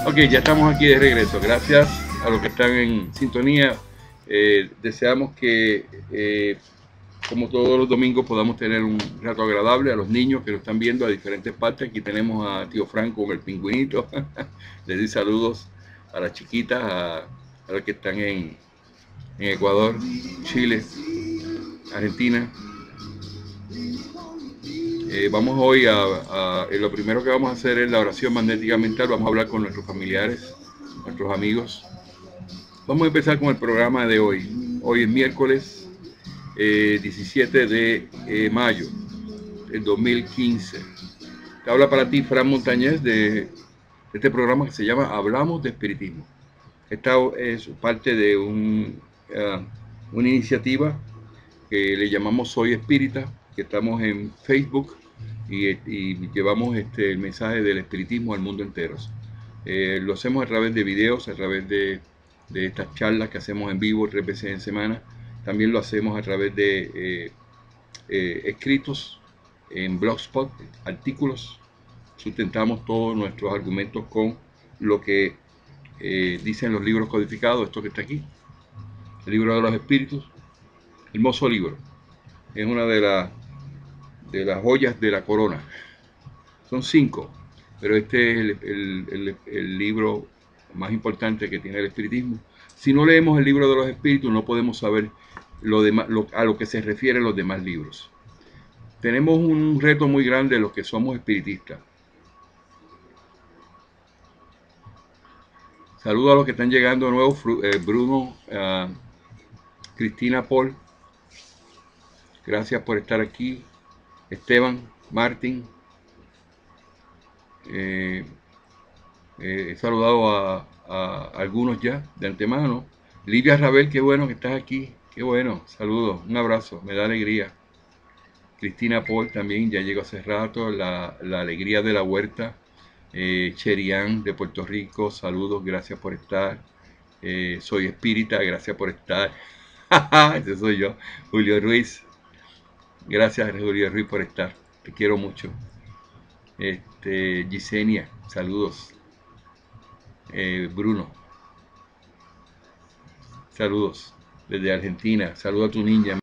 Ok, ya estamos aquí de regreso. Gracias a los que están en sintonía. Deseamos que, como todos los domingos, podamos tener un rato agradable. A los niños que lo están viendo a diferentes partes. Aquí tenemos a tío Franco con el pingüinito. Les doy saludos a las chiquitas, a los que están en Ecuador, Chile, Argentina. Vamos hoy lo primero que vamos a hacer es la oración magnética mental. Vamos a hablar con nuestros familiares, nuestros amigos. Vamos a empezar con el programa de hoy. Hoy es miércoles 17 de mayo del 2015. Te habla para ti Fran Montañez de este programa que se llama Hablamos de Espiritismo. Esta es parte de una iniciativa que le llamamos Soy Espírita, que estamos en Facebook y llevamos el mensaje del espiritismo al mundo entero. Lo hacemos a través de videos, a través de estas charlas que hacemos en vivo 3 veces en semana. También lo hacemos a través de escritos en Blogspot, artículos. Sustentamos todos nuestros argumentos con lo que dicen los libros codificados, esto que está aquí, el libro de los espíritus, hermoso libro. Es una de las joyas de la corona. Son 5, pero este es el libro más importante que tiene el espiritismo. Si no leemos el libro de los espíritus, no podemos saber a lo que se refieren los demás libros. Tenemos un reto muy grande los que somos espiritistas. Saludos a los que están llegando de nuevo, Bruno, Cristina, Paul. Gracias por estar aquí. Esteban, Martín. He saludado a algunos ya de antemano. Livia Rabel, qué bueno que estás aquí. Qué bueno, saludos, un abrazo, me da alegría. Cristina Paul también ya llegó hace rato. La alegría de la huerta. Cherian de Puerto Rico, saludos, gracias por estar. Soy espírita, gracias por estar. Ese soy yo. Julio Ruiz, gracias Julio Ruiz por estar, te quiero mucho. Gisenia, saludos. Bruno, saludos desde Argentina, saludos a tu niña.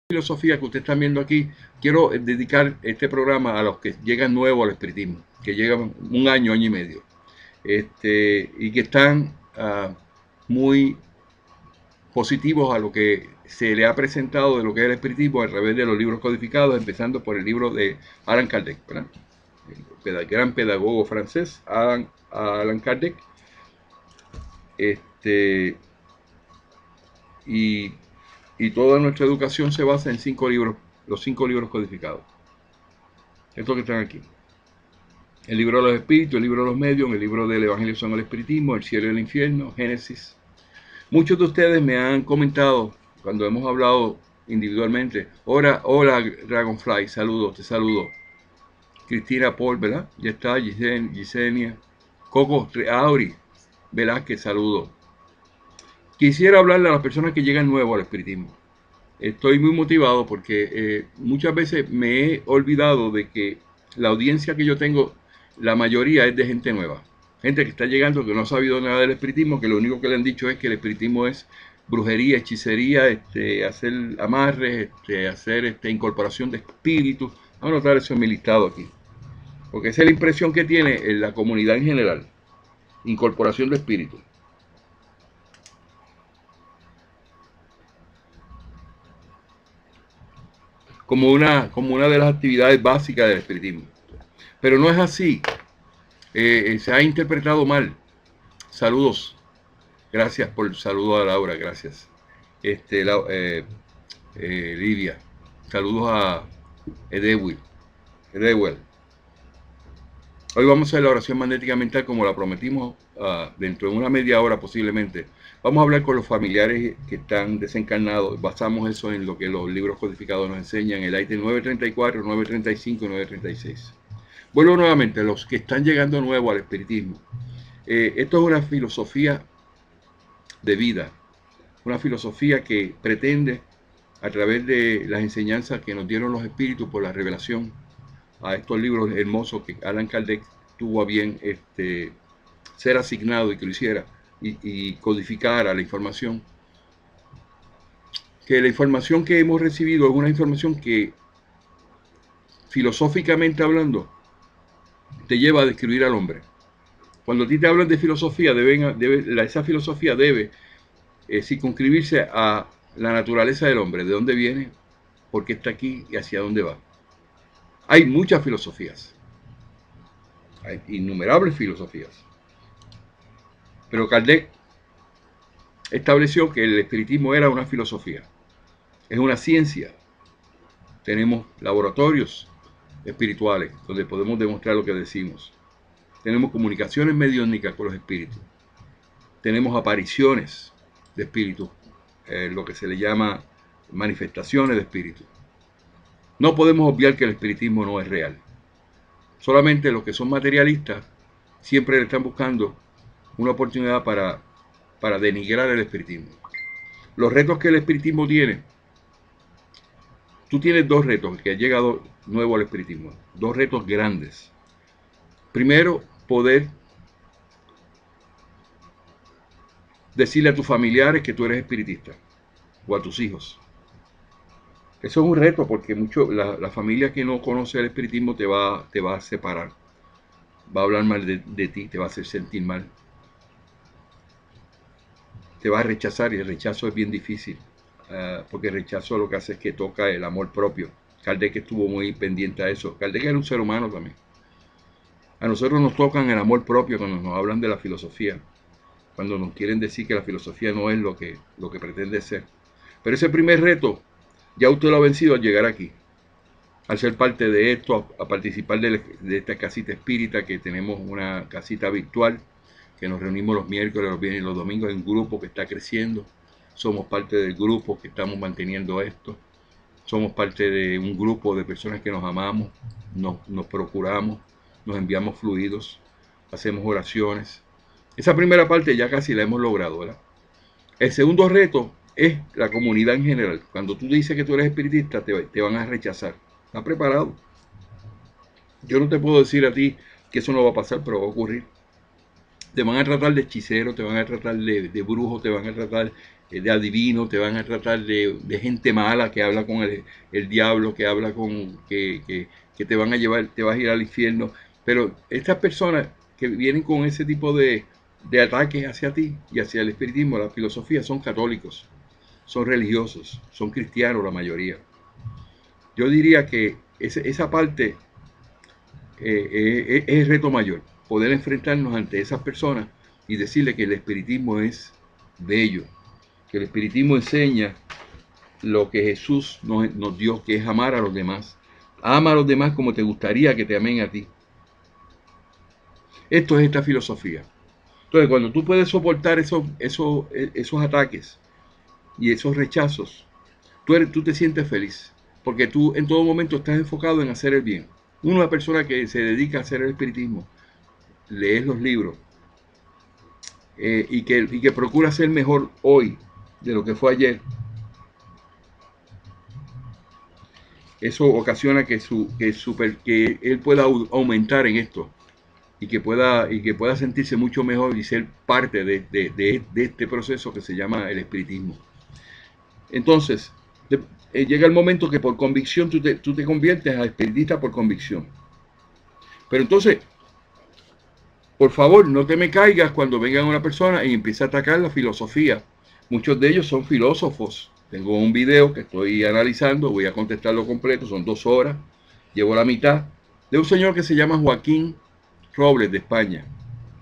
Filosofía que ustedes están viendo aquí, quiero dedicar este programa a los que llegan nuevos al espiritismo, que llegan un año y medio, y que están muy positivos a lo que se le ha presentado de lo que es el espiritismo a través de los libros codificados, empezando por el libro de Allan Kardec, ¿verdad? El gran pedagogo francés, Allan Kardec. Y toda nuestra educación se basa en 5 libros, los 5 libros codificados. Estos que están aquí. El libro de los espíritus, el libro de los medios, el libro del Evangelio según el espiritismo, el cielo y el infierno, Génesis. Muchos de ustedes me han comentado cuando hemos hablado individualmente. Hola Dragonfly, saludos, te saludo. Cristina Paul, ¿verdad? Ya está, Gisenia. Coco Auri Velázquez, saludos. Quisiera hablarle a las personas que llegan nuevos al espiritismo. Estoy muy motivado porque muchas veces me he olvidado de que la audiencia que yo tengo, la mayoría es de gente nueva. Gente que está llegando, que no ha sabido nada del espiritismo, que lo único que le han dicho es que el espiritismo es brujería, hechicería, hacer amarres, hacer incorporación de espíritus. Vamos a anotar eso en mi listado aquí. Porque esa es la impresión que tiene en la comunidad en general. Incorporación de espíritus. Como una de las actividades básicas del espiritismo. Pero no es así. Se ha interpretado mal. Saludos. Gracias por el saludo a Laura, gracias. Lidia. Saludos a Edewell. Hoy vamos a hacer la oración magnética mental como la prometimos dentro de una media hora posiblemente. Vamos a hablar con los familiares que están desencarnados. Basamos eso en lo que los libros codificados nos enseñan, el ítem 934, 935 y 936. Vuelvo nuevamente, los que están llegando nuevo al espiritismo. Esto es una filosofía de vida, una filosofía que pretende, a través de las enseñanzas que nos dieron los espíritus por la revelación a estos libros hermosos que Allan Kardec tuvo a bien ser asignado y que lo hiciera y codificara la información, que la información que hemos recibido es una información que, filosóficamente hablando, te lleva a describir al hombre. Cuando a ti te hablan de filosofía, esa filosofía debe circunscribirse a la naturaleza del hombre, de dónde viene, por qué está aquí y hacia dónde va. Hay muchas filosofías, hay innumerables filosofías, pero Kardec estableció que el espiritismo era una filosofía, es una ciencia. Tenemos laboratorios espirituales donde podemos demostrar lo que decimos. Tenemos comunicaciones mediúnicas con los espíritus. Tenemos apariciones de espíritus, lo que se le llama manifestaciones de espíritus. No podemos obviar que el espiritismo no es real. Solamente los que son materialistas siempre le están buscando una oportunidad para denigrar el espiritismo. Los retos que el espiritismo tiene, tú tienes dos retos que han llegado nuevo al espiritismo, dos retos grandes. Primero, poder decirle a tus familiares que tú eres espiritista o a tus hijos. Eso es un reto porque la familia que no conoce el espiritismo te va a separar, va a hablar mal de ti, te va a hacer sentir mal, te va a rechazar, y el rechazo es bien difícil, porque el rechazo lo que hace es que toca el amor propio. Kardec estuvo muy pendiente a eso. Kardec era un ser humano también. A nosotros nos tocan el amor propio cuando nos hablan de la filosofía, cuando nos quieren decir que la filosofía no es lo que pretende ser. Pero ese primer reto ya usted lo ha vencido al llegar aquí, al ser parte de esto, a participar de esta casita espírita, que tenemos una casita virtual, que nos reunimos los miércoles, los viernes y los domingos en un grupo que está creciendo. Somos parte del grupo que estamos manteniendo esto. Somos parte de un grupo de personas que nos amamos, nos procuramos, nos enviamos fluidos, hacemos oraciones. Esa primera parte ya casi la hemos logrado, ¿verdad? El segundo reto es la comunidad en general. Cuando tú dices que tú eres espiritista, te van a rechazar. ¿Estás preparado? Yo no te puedo decir a ti que eso no va a pasar, pero va a ocurrir. Te van a tratar de hechicero, te van a tratar de brujo, te van a tratar de adivino, te van a tratar de gente mala que habla con el diablo, que habla con que te van a llevar, te vas a ir al infierno. Pero estas personas que vienen con ese tipo de ataques hacia ti y hacia el espiritismo, la filosofía, son católicos, son religiosos, son cristianos la mayoría. Yo diría que esa parte es el reto mayor, poder enfrentarnos ante esas personas y decirle que el espiritismo es bello, que el espiritismo enseña lo que Jesús nos dio, que es amar a los demás. Ama a los demás como te gustaría que te amen a ti. Esto es esta filosofía. Entonces, cuando tú puedes soportar esos ataques y esos rechazos, tú te sientes feliz, porque tú en todo momento estás enfocado en hacer el bien. Una persona que se dedica a hacer el espiritismo, lees los libros y que procura ser mejor hoy de lo que fue ayer, eso ocasiona que él pueda aumentar en esto y que pueda sentirse mucho mejor y ser parte de este proceso que se llama el espiritismo. Entonces, llega el momento que por convicción tú te conviertes a espiritista por convicción. Pero entonces, por favor, no te me caigas cuando venga una persona y empiece a atacar la filosofía. Muchos de ellos son filósofos. Tengo un video que estoy analizando, voy a contestarlo completo, son 2 horas, llevo la mitad, de un señor que se llama Joaquín Robles, de España.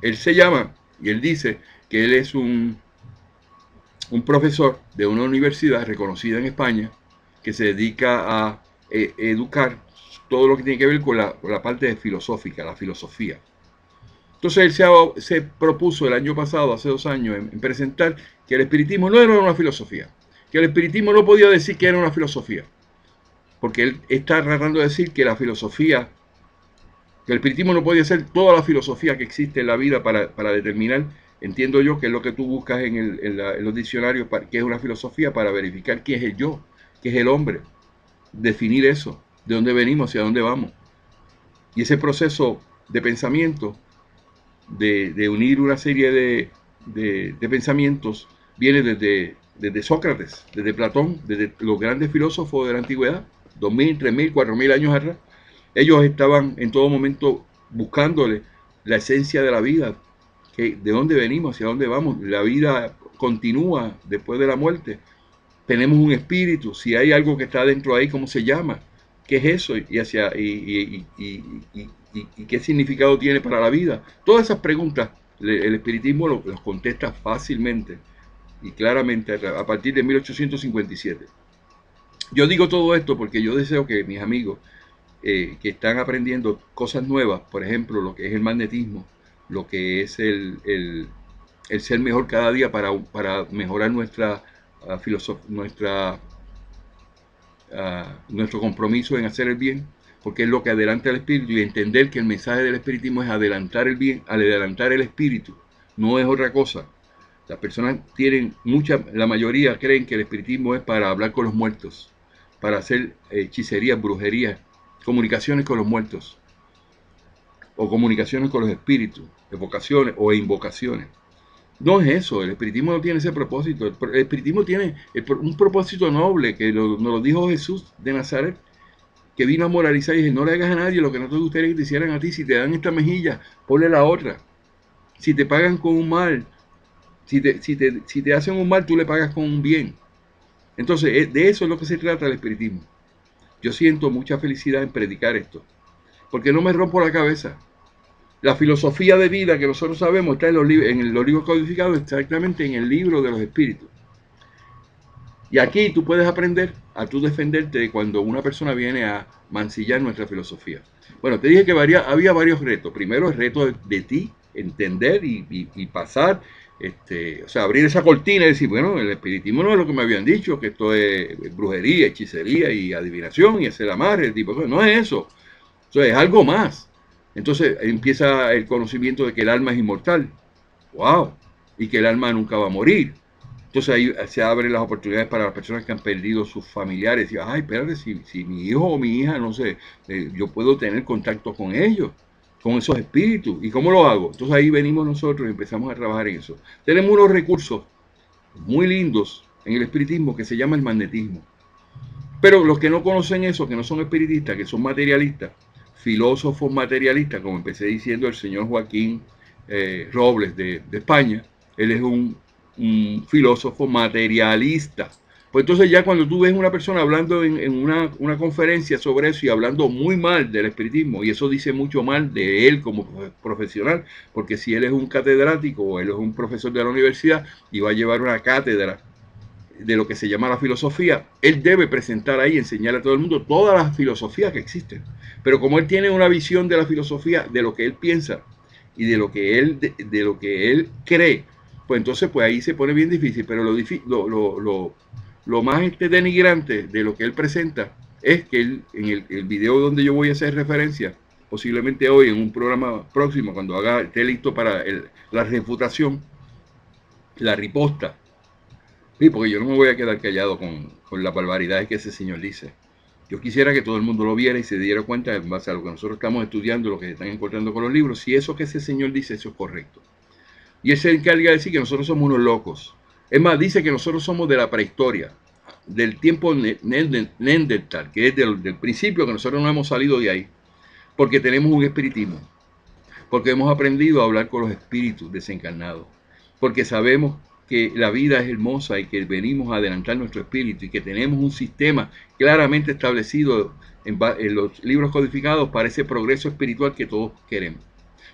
Él se llama, y él dice que él es un profesor de una universidad reconocida en España, que se dedica a educar todo lo que tiene que ver con la parte filosófica, la filosofía. Entonces él se propuso el año pasado, hace 2 años, en presentar que el espiritismo no era una filosofía, que el espiritismo no podía decir que era una filosofía, porque él está tratando de decir que la filosofía, que el espiritismo no podía ser toda la filosofía que existe en la vida para determinar, entiendo yo, que es lo que tú buscas en los diccionarios, que es una filosofía, para verificar quién es el yo, qué es el hombre, definir eso, de dónde venimos, hacia dónde vamos. Y ese proceso de pensamiento de unir una serie de pensamientos viene desde Sócrates, desde Platón, desde los grandes filósofos de la antigüedad, 2000, 3000, 4000 años atrás. Ellos estaban en todo momento buscándole la esencia de la vida, de dónde venimos, hacia dónde vamos. La vida continúa después de la muerte. Tenemos un espíritu, si hay algo que está dentro ahí, ¿cómo se llama? ¿Qué es eso? Y qué significado tiene para la vida. Todas esas preguntas el espiritismo las contesta fácilmente y claramente a partir de 1857. Yo digo todo esto porque yo deseo que mis amigos que están aprendiendo cosas nuevas, por ejemplo, lo que es el magnetismo, lo que es el ser mejor cada día para mejorar nuestro compromiso en hacer el bien, porque es lo que adelanta el espíritu, y entender que el mensaje del espiritismo es adelantar el bien, adelantar el espíritu, no es otra cosa. Las personas la mayoría creen que el espiritismo es para hablar con los muertos, para hacer hechicerías, brujerías, comunicaciones con los muertos, o comunicaciones con los espíritus, evocaciones o invocaciones. No es eso, el espiritismo no tiene ese propósito. El espiritismo tiene un propósito noble, que nos lo dijo Jesús de Nazaret, que vino a moralizar y dice: no le hagas a nadie lo que no te gustaría que te hicieran a ti. Si te dan esta mejilla, ponle la otra. Si te pagan con un mal, si te hacen un mal, tú le pagas con un bien. Entonces, de eso es lo que se trata el espiritismo. Yo siento mucha felicidad en predicar esto, porque no me rompo la cabeza. La filosofía de vida que nosotros sabemos está en los libros codificados, exactamente en el libro de los espíritus. Y aquí tú puedes aprender a tú defenderte de cuando una persona viene a mancillar nuestra filosofía. Bueno, te dije que había varios retos. Primero, el reto de ti, entender y pasar, o sea, abrir esa cortina y decir: bueno, el espiritismo no es lo que me habían dicho, que esto es brujería, hechicería y adivinación y hacer amarre, el tipo de cosas. No es eso. Eso es algo más. Entonces empieza el conocimiento de que el alma es inmortal. ¡Wow! Y que el alma nunca va a morir. Entonces ahí se abren las oportunidades para las personas que han perdido sus familiares. Y, ay, espérate, si mi hijo o mi hija, no sé, yo puedo tener contacto con ellos, con esos espíritus. ¿Y cómo lo hago? Entonces ahí venimos nosotros y empezamos a trabajar en eso. Tenemos unos recursos muy lindos en el espiritismo que se llama el magnetismo. Pero los que no conocen eso, que no son espiritistas, que son materialistas, filósofos materialistas, como empecé diciendo el señor Joaquín Robles de España, él es un filósofo materialista. Pues entonces ya cuando tú ves una persona hablando en una conferencia sobre eso y hablando muy mal del espiritismo, y eso dice mucho mal de él como profesional, porque si él es un catedrático o él es un profesor de la universidad y va a llevar una cátedra de lo que se llama la filosofía, él debe presentar ahí, enseñar a todo el mundo todas las filosofías que existen. Pero como él tiene una visión de la filosofía, de lo que él piensa y de lo que él cree, pues entonces pues ahí se pone bien difícil. Pero lo más denigrante de lo que él presenta es que él, en el video donde yo voy a hacer referencia, posiblemente hoy en un programa próximo, cuando esté listo para la refutación, la riposta. Sí, porque yo no me voy a quedar callado con las barbaridades que ese señor dice. Yo quisiera que todo el mundo lo viera y se diera cuenta, en base a lo que nosotros estamos estudiando, lo que se están encontrando con los libros, si eso que ese señor dice, eso es correcto. Y él se encarga de decir que nosotros somos unos locos. Es más, dice que nosotros somos de la prehistoria, del tiempo Neandertal, que es del principio, que nosotros no hemos salido de ahí, porque tenemos un espiritismo, porque hemos aprendido a hablar con los espíritus desencarnados, porque sabemos que la vida es hermosa y que venimos a adelantar nuestro espíritu y que tenemos un sistema claramente establecido en los libros codificados para ese progreso espiritual que todos queremos.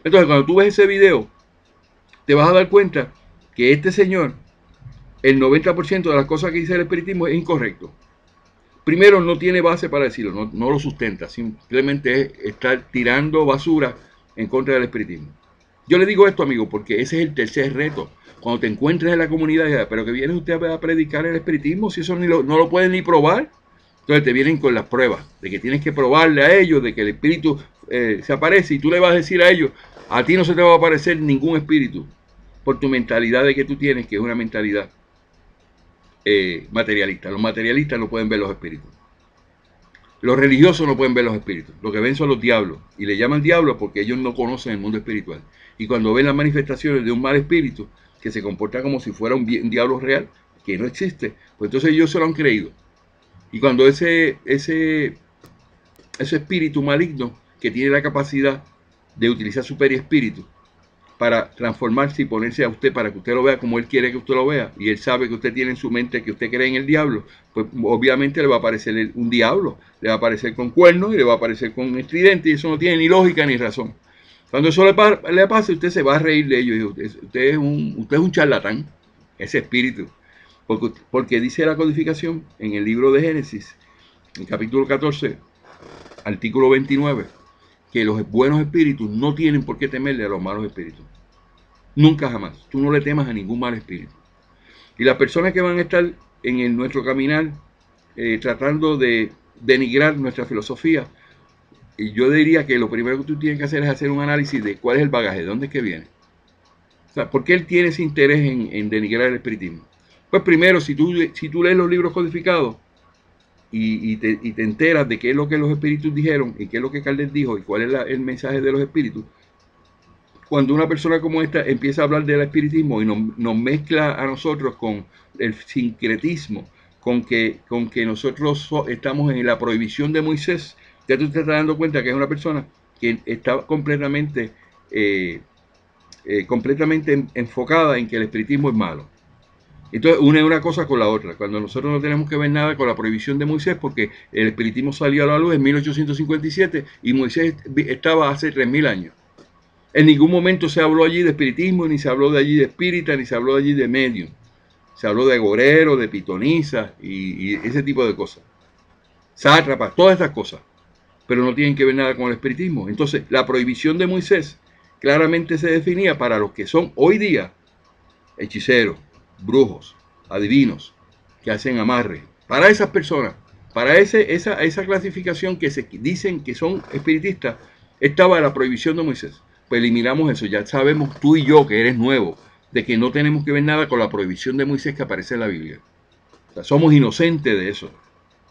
Entonces, cuando tú ves ese video, te vas a dar cuenta que este señor, el 90% de las cosas que dice el espiritismo es incorrecto. Primero, no tiene base para decirlo, no lo sustenta, simplemente es estar tirando basura en contra del espiritismo. Yo le digo esto, amigo, porque ese es el tercer reto. Cuando te encuentres en la comunidad, pero que viene usted a predicar el espiritismo, si eso no lo pueden ni probar, entonces te vienen con las pruebas, de que tienes que probarle a ellos, de que el espíritu se aparece, y tú le vas a decir a ellos: a ti no se te va a aparecer ningún espíritu, por tu mentalidad de que tú tienes, que es una mentalidad materialista. Los materialistas no pueden ver los espíritus. Los religiosos no pueden ver los espíritus. Lo que ven son los diablos. Y le llaman diablos porque ellos no conocen el mundo espiritual. Y cuando ven las manifestaciones de un mal espíritu que se comporta como si fuera un diablo real, que no existe, pues entonces ellos se lo han creído. Y cuando ese espíritu maligno que tiene la capacidad de utilizar su periespíritu para transformarse y ponerse a usted para que usted lo vea como él quiere que usted lo vea, y él sabe que usted tiene en su mente que usted cree en el diablo, pues obviamente le va a aparecer un diablo, le va a aparecer con cuernos y le va a aparecer con estridente, y eso no tiene ni lógica ni razón. Cuando eso le pase, usted se va a reír de ellos. Usted es un charlatán, ese espíritu. Porque dice la codificación en el libro de Génesis, en capítulo 14, artículo 29, que los buenos espíritus no tienen por qué temerle a los malos espíritus. Nunca jamás. Tú no le temas a ningún mal espíritu. Y las personas que van a estar en nuestro caminar tratando de denigrar nuestra filosofía, y yo diría que lo primero que tú tienes que hacer es hacer un análisis de cuál es el bagaje, de dónde es que viene. O sea, ¿por qué él tiene ese interés en denigrar el espiritismo? Pues primero, si tú lees los libros codificados y te enteras de qué es lo que los espíritus dijeron y qué es lo que Kardec dijo y cuál es el mensaje de los espíritus, cuando una persona como esta empieza a hablar del espiritismo y nos mezcla a nosotros con el sincretismo, con que nosotros estamos en la prohibición de Moisés, ya tú te estás dando cuenta que es una persona que está completamente enfocada en que el espiritismo es malo. Entonces une una cosa con la otra. Cuando nosotros no tenemos que ver nada con la prohibición de Moisés, porque el espiritismo salió a la luz en 1857 y Moisés estaba hace 3000 años. En ningún momento se habló allí de espiritismo, ni se habló de allí de espírita, ni se habló de allí de medium. Se habló de agorero, de pitonisa y ese tipo de cosas. Sátrapas, todas estas cosas. Pero no tienen que ver nada con el espiritismo. Entonces, la prohibición de Moisés claramente se definía para los que son hoy día hechiceros, brujos, adivinos, que hacen amarre. Para esas personas, para esa clasificación que se dicen que son espiritistas, estaba la prohibición de Moisés. Pues eliminamos eso. Ya sabemos tú y yo, que eres nuevo, de que no tenemos que ver nada con la prohibición de Moisés que aparece en la Biblia. O sea, somos inocentes de eso.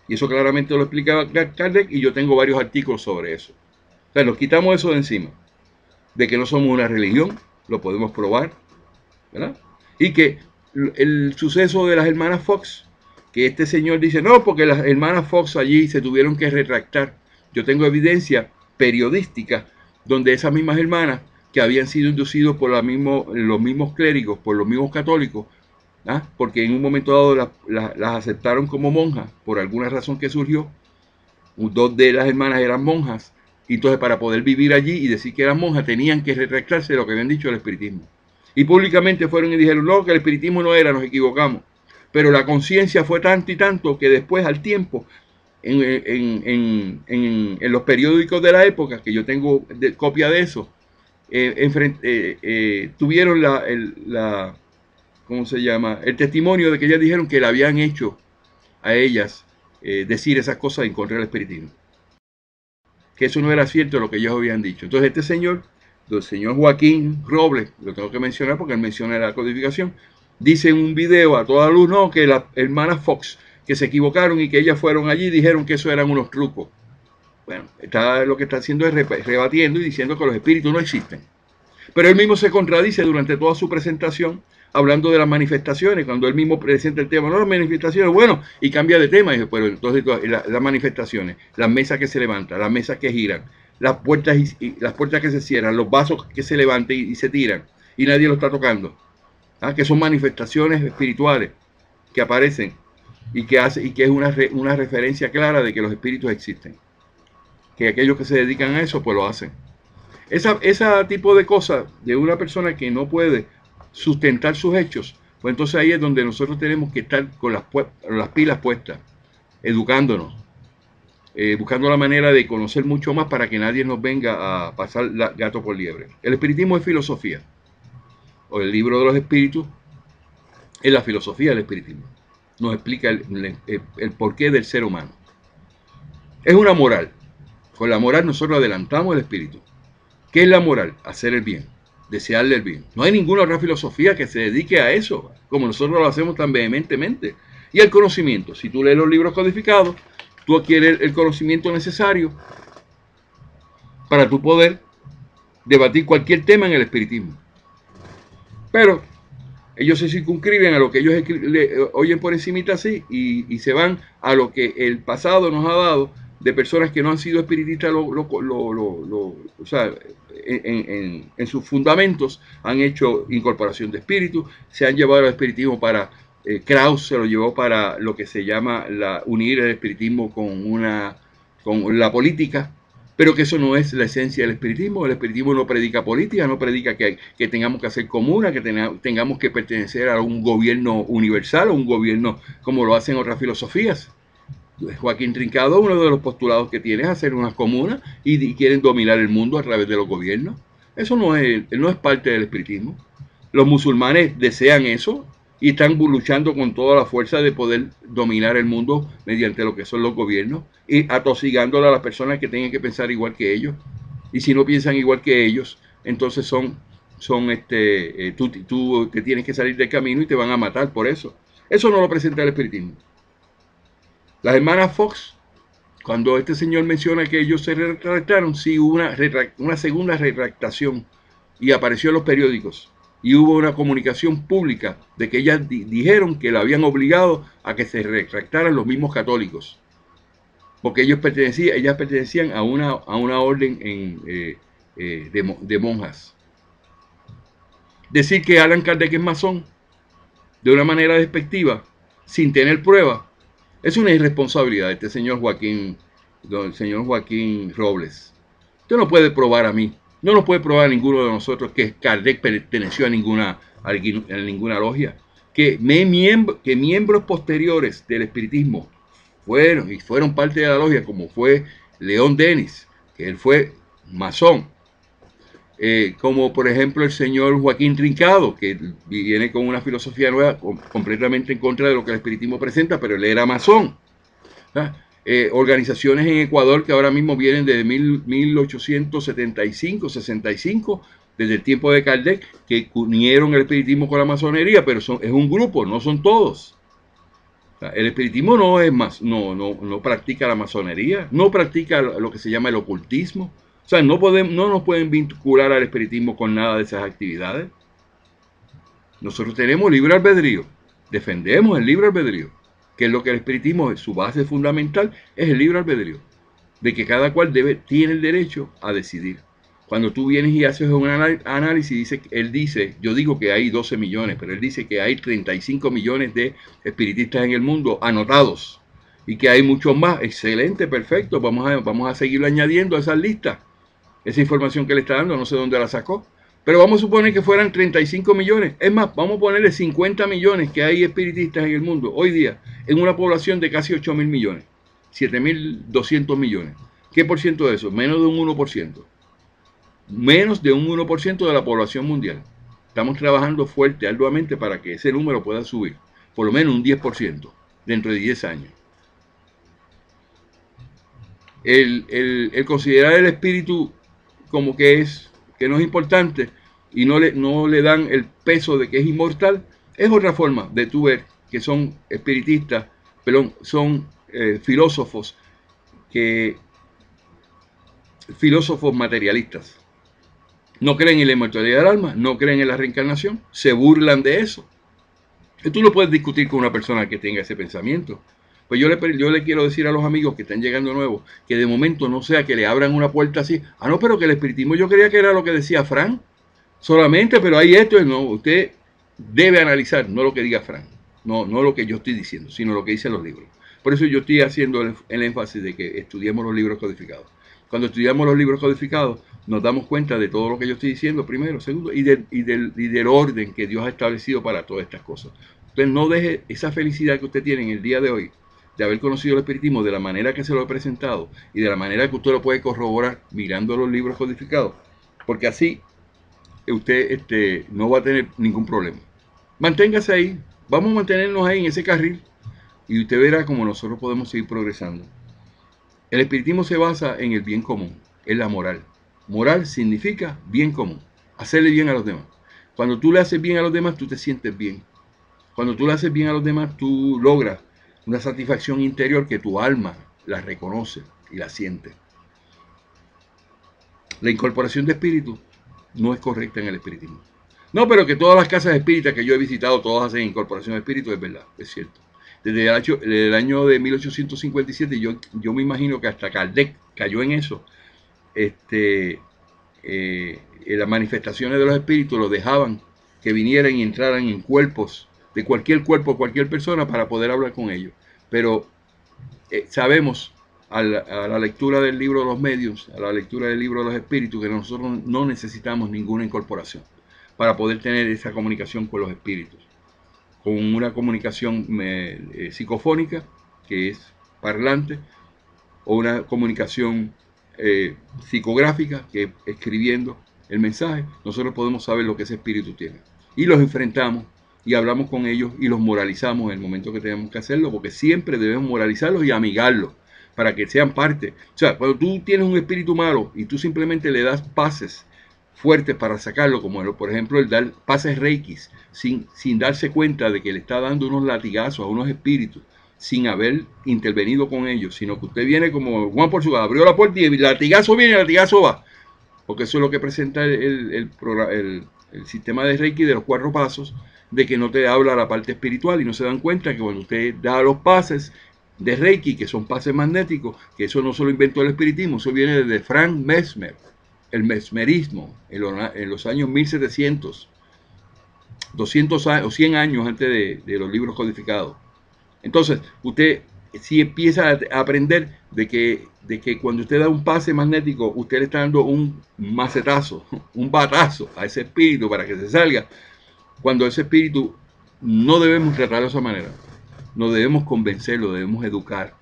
Y eso claramente lo explicaba Kardec y yo tengo varios artículos sobre eso. O sea, nos quitamos eso de encima. De que no somos una religión, lo podemos probar, ¿verdad? Y que el suceso de las hermanas Fox, que este señor dice, no, porque las hermanas Fox allí se tuvieron que retractar. Yo tengo evidencia periodística donde esas mismas hermanas que habían sido inducidos por los mismos clérigos, por los mismos católicos, porque en un momento dado las aceptaron como monjas por alguna razón que surgió. Dos de las hermanas eran monjas, y entonces para poder vivir allí y decir que eran monjas tenían que retractarse de lo que habían dicho del espiritismo. Y públicamente fueron y dijeron, no, que el espiritismo no era, nos equivocamos. Pero la conciencia fue tanto y tanto que después, al tiempo, en los periódicos de la época, que yo tengo copia de eso, tuvieron ¿cómo se llama? El testimonio de que ellas dijeron que le habían hecho a ellas decir esas cosas en contra del espiritismo. Que eso no era cierto lo que ellos habían dicho. Entonces este señor, el señor Joaquín Robles, lo tengo que mencionar porque él menciona la codificación, dice en un video a toda luz, no, que las hermanas Fox, que se equivocaron y que ellas fueron allí y dijeron que eso eran unos trucos. Bueno, lo que está haciendo es rebatiendo y diciendo que los espíritus no existen. Pero él mismo se contradice durante toda su presentación, hablando de las manifestaciones, cuando él mismo presenta el tema, no, las manifestaciones, bueno, y cambia de tema, y dice, pero entonces las manifestaciones, las mesas que se levantan, las mesas que giran, las puertas las puertas que se cierran, los vasos que se levantan y se tiran, y nadie lo está tocando, que son manifestaciones espirituales que aparecen y que es una referencia clara de que los espíritus existen, que aquellos que se dedican a eso, pues lo hacen. Ese tipo de cosas de una persona que no puede sustentar sus hechos, pues entonces ahí es donde nosotros tenemos que estar con las pilas puestas, educándonos, buscando la manera de conocer mucho más para que nadie nos venga a pasar gato por liebre. El espiritismo es filosofía, o el libro de los espíritus es la filosofía del espiritismo. Nos explica el porqué del ser humano. Es una moral. Con la moral nosotros adelantamos el espíritu. ¿Qué es la moral? Hacer el bien, desearle el bien. No hay ninguna otra filosofía que se dedique a eso, como nosotros lo hacemos tan vehementemente. Y el conocimiento, si tú lees los libros codificados, tú adquieres el conocimiento necesario para tu poder debatir cualquier tema en el espiritismo. Pero ellos se circunscriben a lo que ellos oyen por encimita así y se van a lo que el pasado nos ha dado de personas que no han sido espiritistas, o sea, en sus fundamentos han hecho incorporación de espíritu, se han llevado al espiritismo para, Krauss se lo llevó para lo que se llama unir el espiritismo con la política, pero que eso no es la esencia del espiritismo. El espiritismo no predica política, no predica que tengamos que hacer comuna, que tengamos que pertenecer a un gobierno universal, o un gobierno como lo hacen otras filosofías. Joaquín Trincado, uno de los postulados que tiene es hacer unas comunas y quieren dominar el mundo a través de los gobiernos. Eso no es parte del espiritismo. Los musulmanes desean eso y están luchando con toda la fuerza de poder dominar el mundo mediante lo que son los gobiernos y atosigándole a las personas que tengan que pensar igual que ellos. Y si no piensan igual que ellos, entonces tú te tienes que salir del camino y te van a matar por eso. Eso no lo presenta el espiritismo. Las hermanas Fox, cuando este señor menciona que ellos se retractaron, sí hubo una segunda retractación y apareció en los periódicos. Y hubo una comunicación pública de que ellas dijeron que la habían obligado a que se retractaran los mismos católicos. Porque ellas pertenecían a una orden de monjas. Decir que Allan Kardec es masón de una manera despectiva, sin tener pruebas, es una irresponsabilidad de este señor Joaquín Robles. Usted no puede probar a mí, no nos puede probar a ninguno de nosotros que Kardec perteneció a ninguna logia, que miembros posteriores del espiritismo fueron parte de la logia, como fue León Denis, que él fue masón, como por ejemplo el señor Joaquín Trincado, que viene con una filosofía nueva completamente en contra de lo que el espiritismo presenta, pero él era masón. Organizaciones en Ecuador que ahora mismo vienen desde 1875, 65, desde el tiempo de Kardec, que unieron el espiritismo con la masonería, pero es un grupo, no son todos. El espiritismo no practica la masonería, no practica lo que se llama el ocultismo. O sea, no nos pueden vincular al espiritismo con nada de esas actividades. Nosotros tenemos libre albedrío, defendemos el libre albedrío, que es lo que el espiritismo, su base fundamental es el libre albedrío, de que cada cual tiene el derecho a decidir. Cuando tú vienes y haces un análisis, él dice, yo digo que hay 12 millones, pero él dice que hay 35 millones de espiritistas en el mundo anotados y que hay muchos más. Excelente, perfecto, vamos a seguirlo añadiendo a esas listas. Esa información que le está dando, no sé dónde la sacó, pero vamos a suponer que fueran 35 millones. Es más, vamos a ponerle 50 millones que hay espiritistas en el mundo hoy día, en una población de casi 8.000 millones, 7.200 millones. ¿Qué por ciento de eso? Menos de un 1%. Menos de un 1% de la población mundial. Estamos trabajando fuerte, arduamente, para que ese número pueda subir, por lo menos un 10% dentro de 10 años. El considerar el espíritu como que no es importante y no le dan el peso de que es inmortal, es otra forma de tú ver que son espiritistas, son filósofos materialistas. No creen en la inmortalidad del alma, no creen en la reencarnación, se burlan de eso. Y tú no puedes discutir con una persona que tenga ese pensamiento. Pues yo le quiero decir a los amigos que están llegando nuevos que de momento no sea que le abran una puerta así. Ah, no, pero que el espiritismo yo creía que era lo que decía Frank. Solamente, pero hay esto. No, usted debe analizar, no lo que diga Frank. No lo que yo estoy diciendo, sino lo que dicen los libros. Por eso yo estoy haciendo el énfasis de que estudiemos los libros codificados. Cuando estudiamos los libros codificados, nos damos cuenta de todo lo que yo estoy diciendo, primero, segundo, y del orden que Dios ha establecido para todas estas cosas. Entonces, no deje esa felicidad que usted tiene en el día de hoy, de haber conocido el espiritismo de la manera que se lo he presentado y de la manera que usted lo puede corroborar mirando los libros codificados, porque así usted no va a tener ningún problema. Manténgase ahí, vamos a mantenernos ahí en ese carril y usted verá cómo nosotros podemos seguir progresando. El espiritismo se basa en el bien común, en la moral. Moral significa bien común, hacerle bien a los demás. Cuando tú le haces bien a los demás, tú te sientes bien. Cuando tú le haces bien a los demás, tú logras una satisfacción interior que tu alma la reconoce y la siente. La incorporación de espíritu no es correcta en el espiritismo. No, pero que todas las casas espíritas que yo he visitado, todas hacen incorporación de espíritu, es verdad, es cierto. Desde el año de 1857, yo me imagino que hasta Kardec cayó en eso. Las manifestaciones de los espíritus los dejaban que vinieran y entraran en cuerpos, de cualquier cuerpo, cualquier persona, para poder hablar con ellos. Pero sabemos a la lectura del libro de los medios, a la lectura del libro de los espíritus, que nosotros no necesitamos ninguna incorporación para poder tener esa comunicación con los espíritus. Con una comunicación psicofónica, que es parlante, o una comunicación psicográfica, que es escribiendo el mensaje, nosotros podemos saber lo que ese espíritu tiene. Y los enfrentamos y hablamos con ellos y los moralizamos en el momento que tenemos que hacerlo, porque siempre debemos moralizarlos y amigarlos para que sean parte. O sea, cuando tú tienes un espíritu malo y tú simplemente le das pases fuertes para sacarlo, como por ejemplo el dar pases reikis, sin darse cuenta de que le está dando unos latigazos a unos espíritus, sin haber intervenido con ellos, sino que usted viene como Juan por su abrió la puerta y el latigazo viene y el latigazo va, porque eso es lo que presenta el sistema de Reiki de los 4 pasos, de que no te habla la parte espiritual, y no se dan cuenta que cuando usted da los pases de Reiki, que son pases magnéticos, que eso no solo inventó el espiritismo, eso viene desde Frank Mesmer, el mesmerismo, en los años 1700, 200 años o 100 años antes de los libros codificados. Entonces, usted sí empieza a aprender de que cuando usted da un pase magnético, usted le está dando un macetazo, un batazo a ese espíritu para que se salga. Cuando ese espíritu no debemos tratarlo de esa manera, no debemos convencerlo, debemos educar,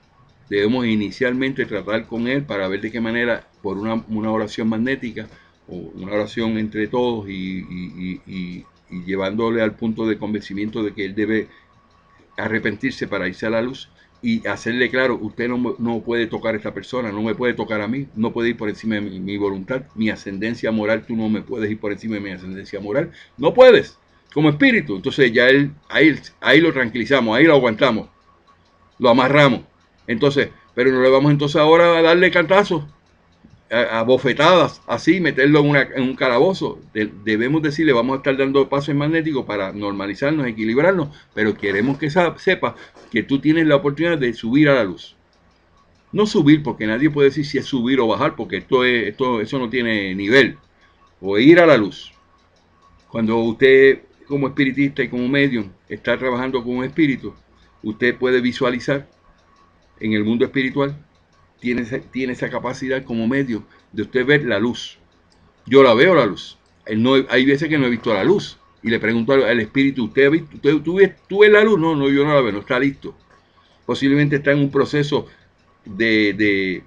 debemos inicialmente tratar con él para ver de qué manera, por una oración magnética o una oración entre todos y llevándole al punto de convencimiento de que él debe arrepentirse para irse a la luz y hacerle claro, usted no puede tocar a esta persona, no me puede tocar a mí, no puede ir por encima de mi voluntad, mi ascendencia moral, tú no me puedes ir por encima de mi ascendencia moral, no puedes, como espíritu. Entonces ya ahí lo tranquilizamos, ahí lo aguantamos, lo amarramos. Entonces, pero no le vamos entonces ahora a darle cantazos, a bofetadas, así, meterlo en un calabozo. Debemos decirle, vamos a estar dando pasos magnéticos para normalizarnos, equilibrarnos, pero queremos que sepa que tú tienes la oportunidad de subir a la luz. No subir, porque nadie puede decir si es subir o bajar, porque eso no tiene nivel. O ir a la luz. Cuando usted, como espiritista y como medium, está trabajando con un espíritu, usted puede visualizar en el mundo espiritual, tiene esa capacidad como medio de usted ver la luz. Yo la veo la luz. Hay veces que no he visto la luz. Y le pregunto al espíritu, ¿usted ha visto? ¿Tú ves la luz? No, yo no la veo, no está listo. Posiblemente está en un proceso de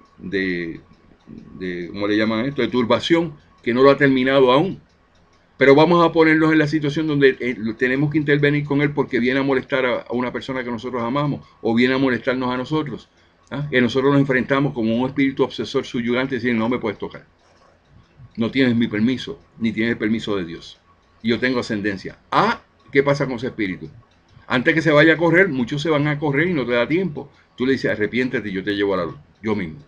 ¿cómo le llaman esto? De turbación, que no lo ha terminado aún. Pero vamos a ponernos en la situación donde tenemos que intervenir con él porque viene a molestar a una persona que nosotros amamos o viene a molestarnos a nosotros. Que nosotros nos enfrentamos como un espíritu obsesor subyugante y decir, no me puedes tocar. No tienes mi permiso, ni tienes el permiso de Dios. Y yo tengo ascendencia. ¿Qué pasa con ese espíritu? Antes que se vaya a correr, muchos se van a correr y no te da tiempo. Tú le dices, arrepiéntete y yo te llevo a la luz. Yo mismo.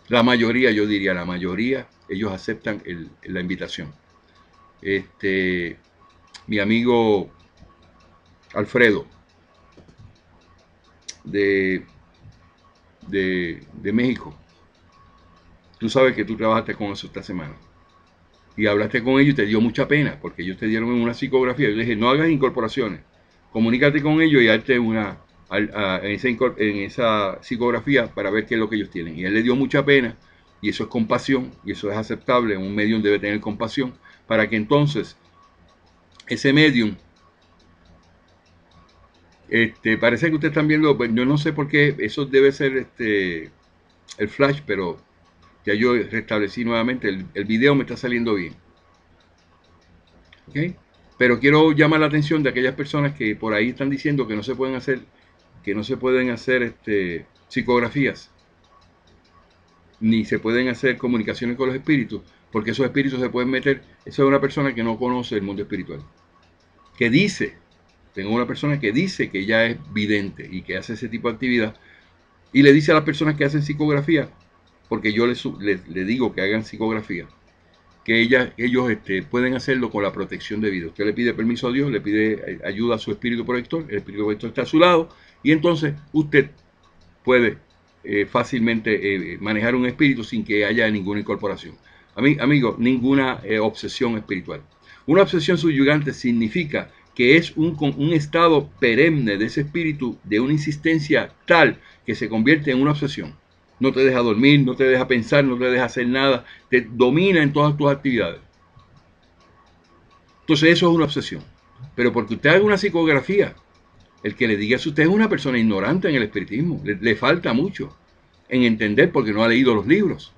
La mayoría, yo diría, la mayoría, ellos aceptan la invitación. Mi amigo Alfredo de México, tú sabes que tú trabajaste con eso esta semana y hablaste con ellos y te dio mucha pena porque ellos te dieron una psicografía. Yo le dije, no hagas incorporaciones, comunícate con ellos y hazte en esa psicografía para ver qué es lo que ellos tienen. Y a él le dio mucha pena, y eso es compasión, y eso es aceptable. Un medium debe tener compasión para que entonces ese medium, parece que ustedes están viendo, pues, yo no sé por qué, eso debe ser el flash, pero ya yo restablecí nuevamente, el video me está saliendo bien. ¿Okay? Pero quiero llamar la atención de aquellas personas que por ahí están diciendo que no se pueden hacer, psicografías, ni se pueden hacer comunicaciones con los espíritus, porque esos espíritus se pueden meter. Esa es una persona que no conoce el mundo espiritual, que dice, tengo una persona que dice que ella es vidente y que hace ese tipo de actividad, y le dice a las personas que hacen psicografía, porque yo le digo que hagan psicografía, que ellos pueden hacerlo con la protección debida. Usted le pide permiso a Dios, le pide ayuda a su espíritu protector, el espíritu protector está a su lado, y entonces usted puede fácilmente manejar un espíritu sin que haya ninguna incorporación. Amigo, ninguna obsesión espiritual. Una obsesión subyugante significa que es un estado perenne de ese espíritu, de una insistencia tal que se convierte en una obsesión. No te deja dormir, no te deja pensar, no te deja hacer nada, te domina en todas tus actividades. Entonces eso es una obsesión. Pero porque usted haga una psicografía, el que le diga eso, usted es una persona ignorante en el espiritismo, le falta mucho en entender porque no ha leído los libros,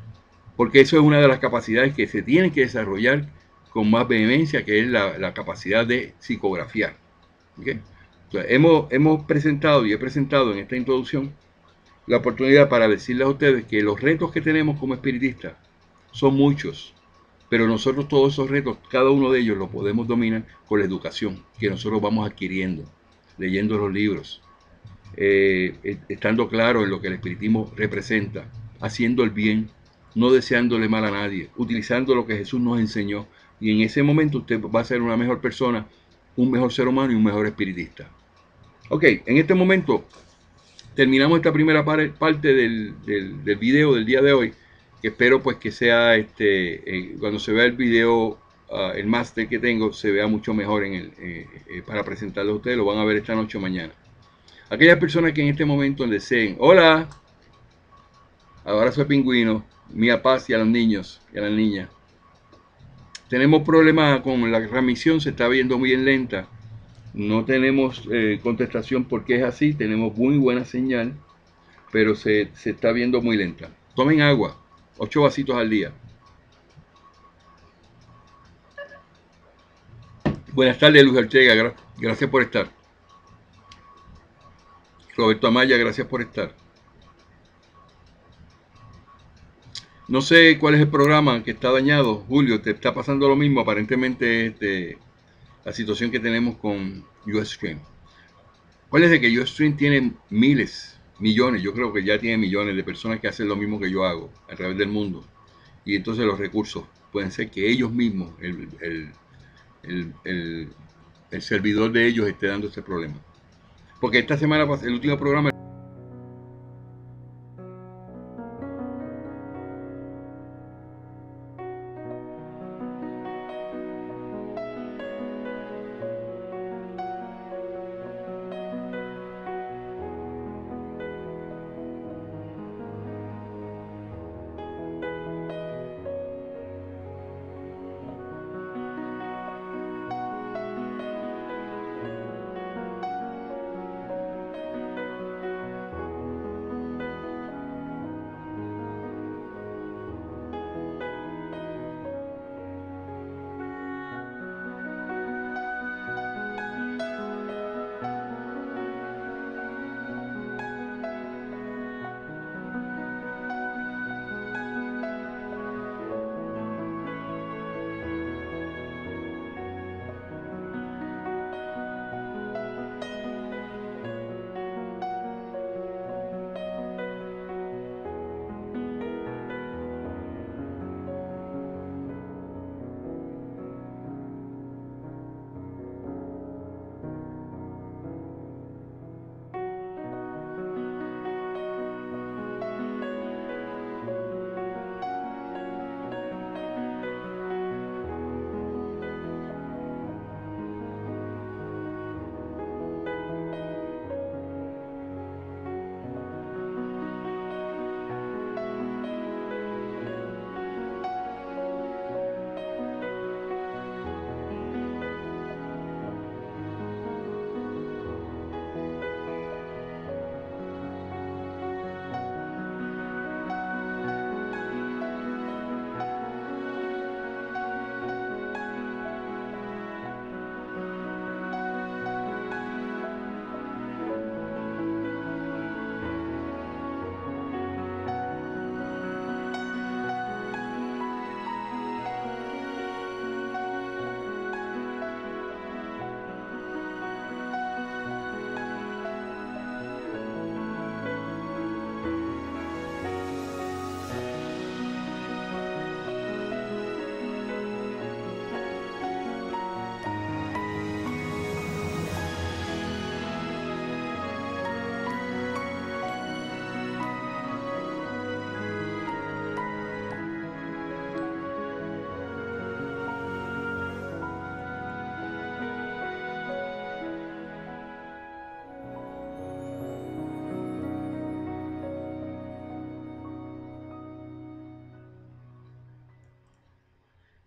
porque eso es una de las capacidades que se tienen que desarrollar con más vehemencia, que es la capacidad de psicografiar. ¿Okay? Entonces, hemos presentado y he presentado en esta introducción la oportunidad para decirles a ustedes que los retos que tenemos como espiritistas son muchos, pero nosotros todos esos retos, cada uno de ellos lo podemos dominar con la educación que nosotros vamos adquiriendo, leyendo los libros, estando claro en lo que el espiritismo representa, haciendo el bien, no deseándole mal a nadie, utilizando lo que Jesús nos enseñó, y en ese momento usted va a ser una mejor persona, un mejor ser humano y un mejor espiritista. Ok, en este momento terminamos esta primera parte del video del día de hoy, que espero pues que sea cuando se vea el video, el máster que tengo, se vea mucho mejor para presentarlo a ustedes. Lo van a ver esta noche o mañana. Aquellas personas que en este momento deseen, hola, abrazo de pingüino, mía paz, y a los niños y a las niñas. Tenemos problemas con la transmisión, se está viendo muy lenta. No tenemos contestación porque es así, tenemos muy buena señal, pero se está viendo muy lenta. Tomen agua, 8 vasitos al día. Buenas tardes, Luz Ortega, gracias por estar. Roberto Amaya, gracias por estar. No sé cuál es el programa que está dañado. Julio, te está pasando lo mismo. Aparentemente, la situación que tenemos con UStream. ¿Cuál es de que UStream tiene miles, millones? Yo creo que ya tiene millones de personas que hacen lo mismo que yo hago a través del mundo. Y entonces los recursos pueden ser que ellos mismos, el, el, el servidor de ellos esté dando este problema. Porque esta semana, el último programa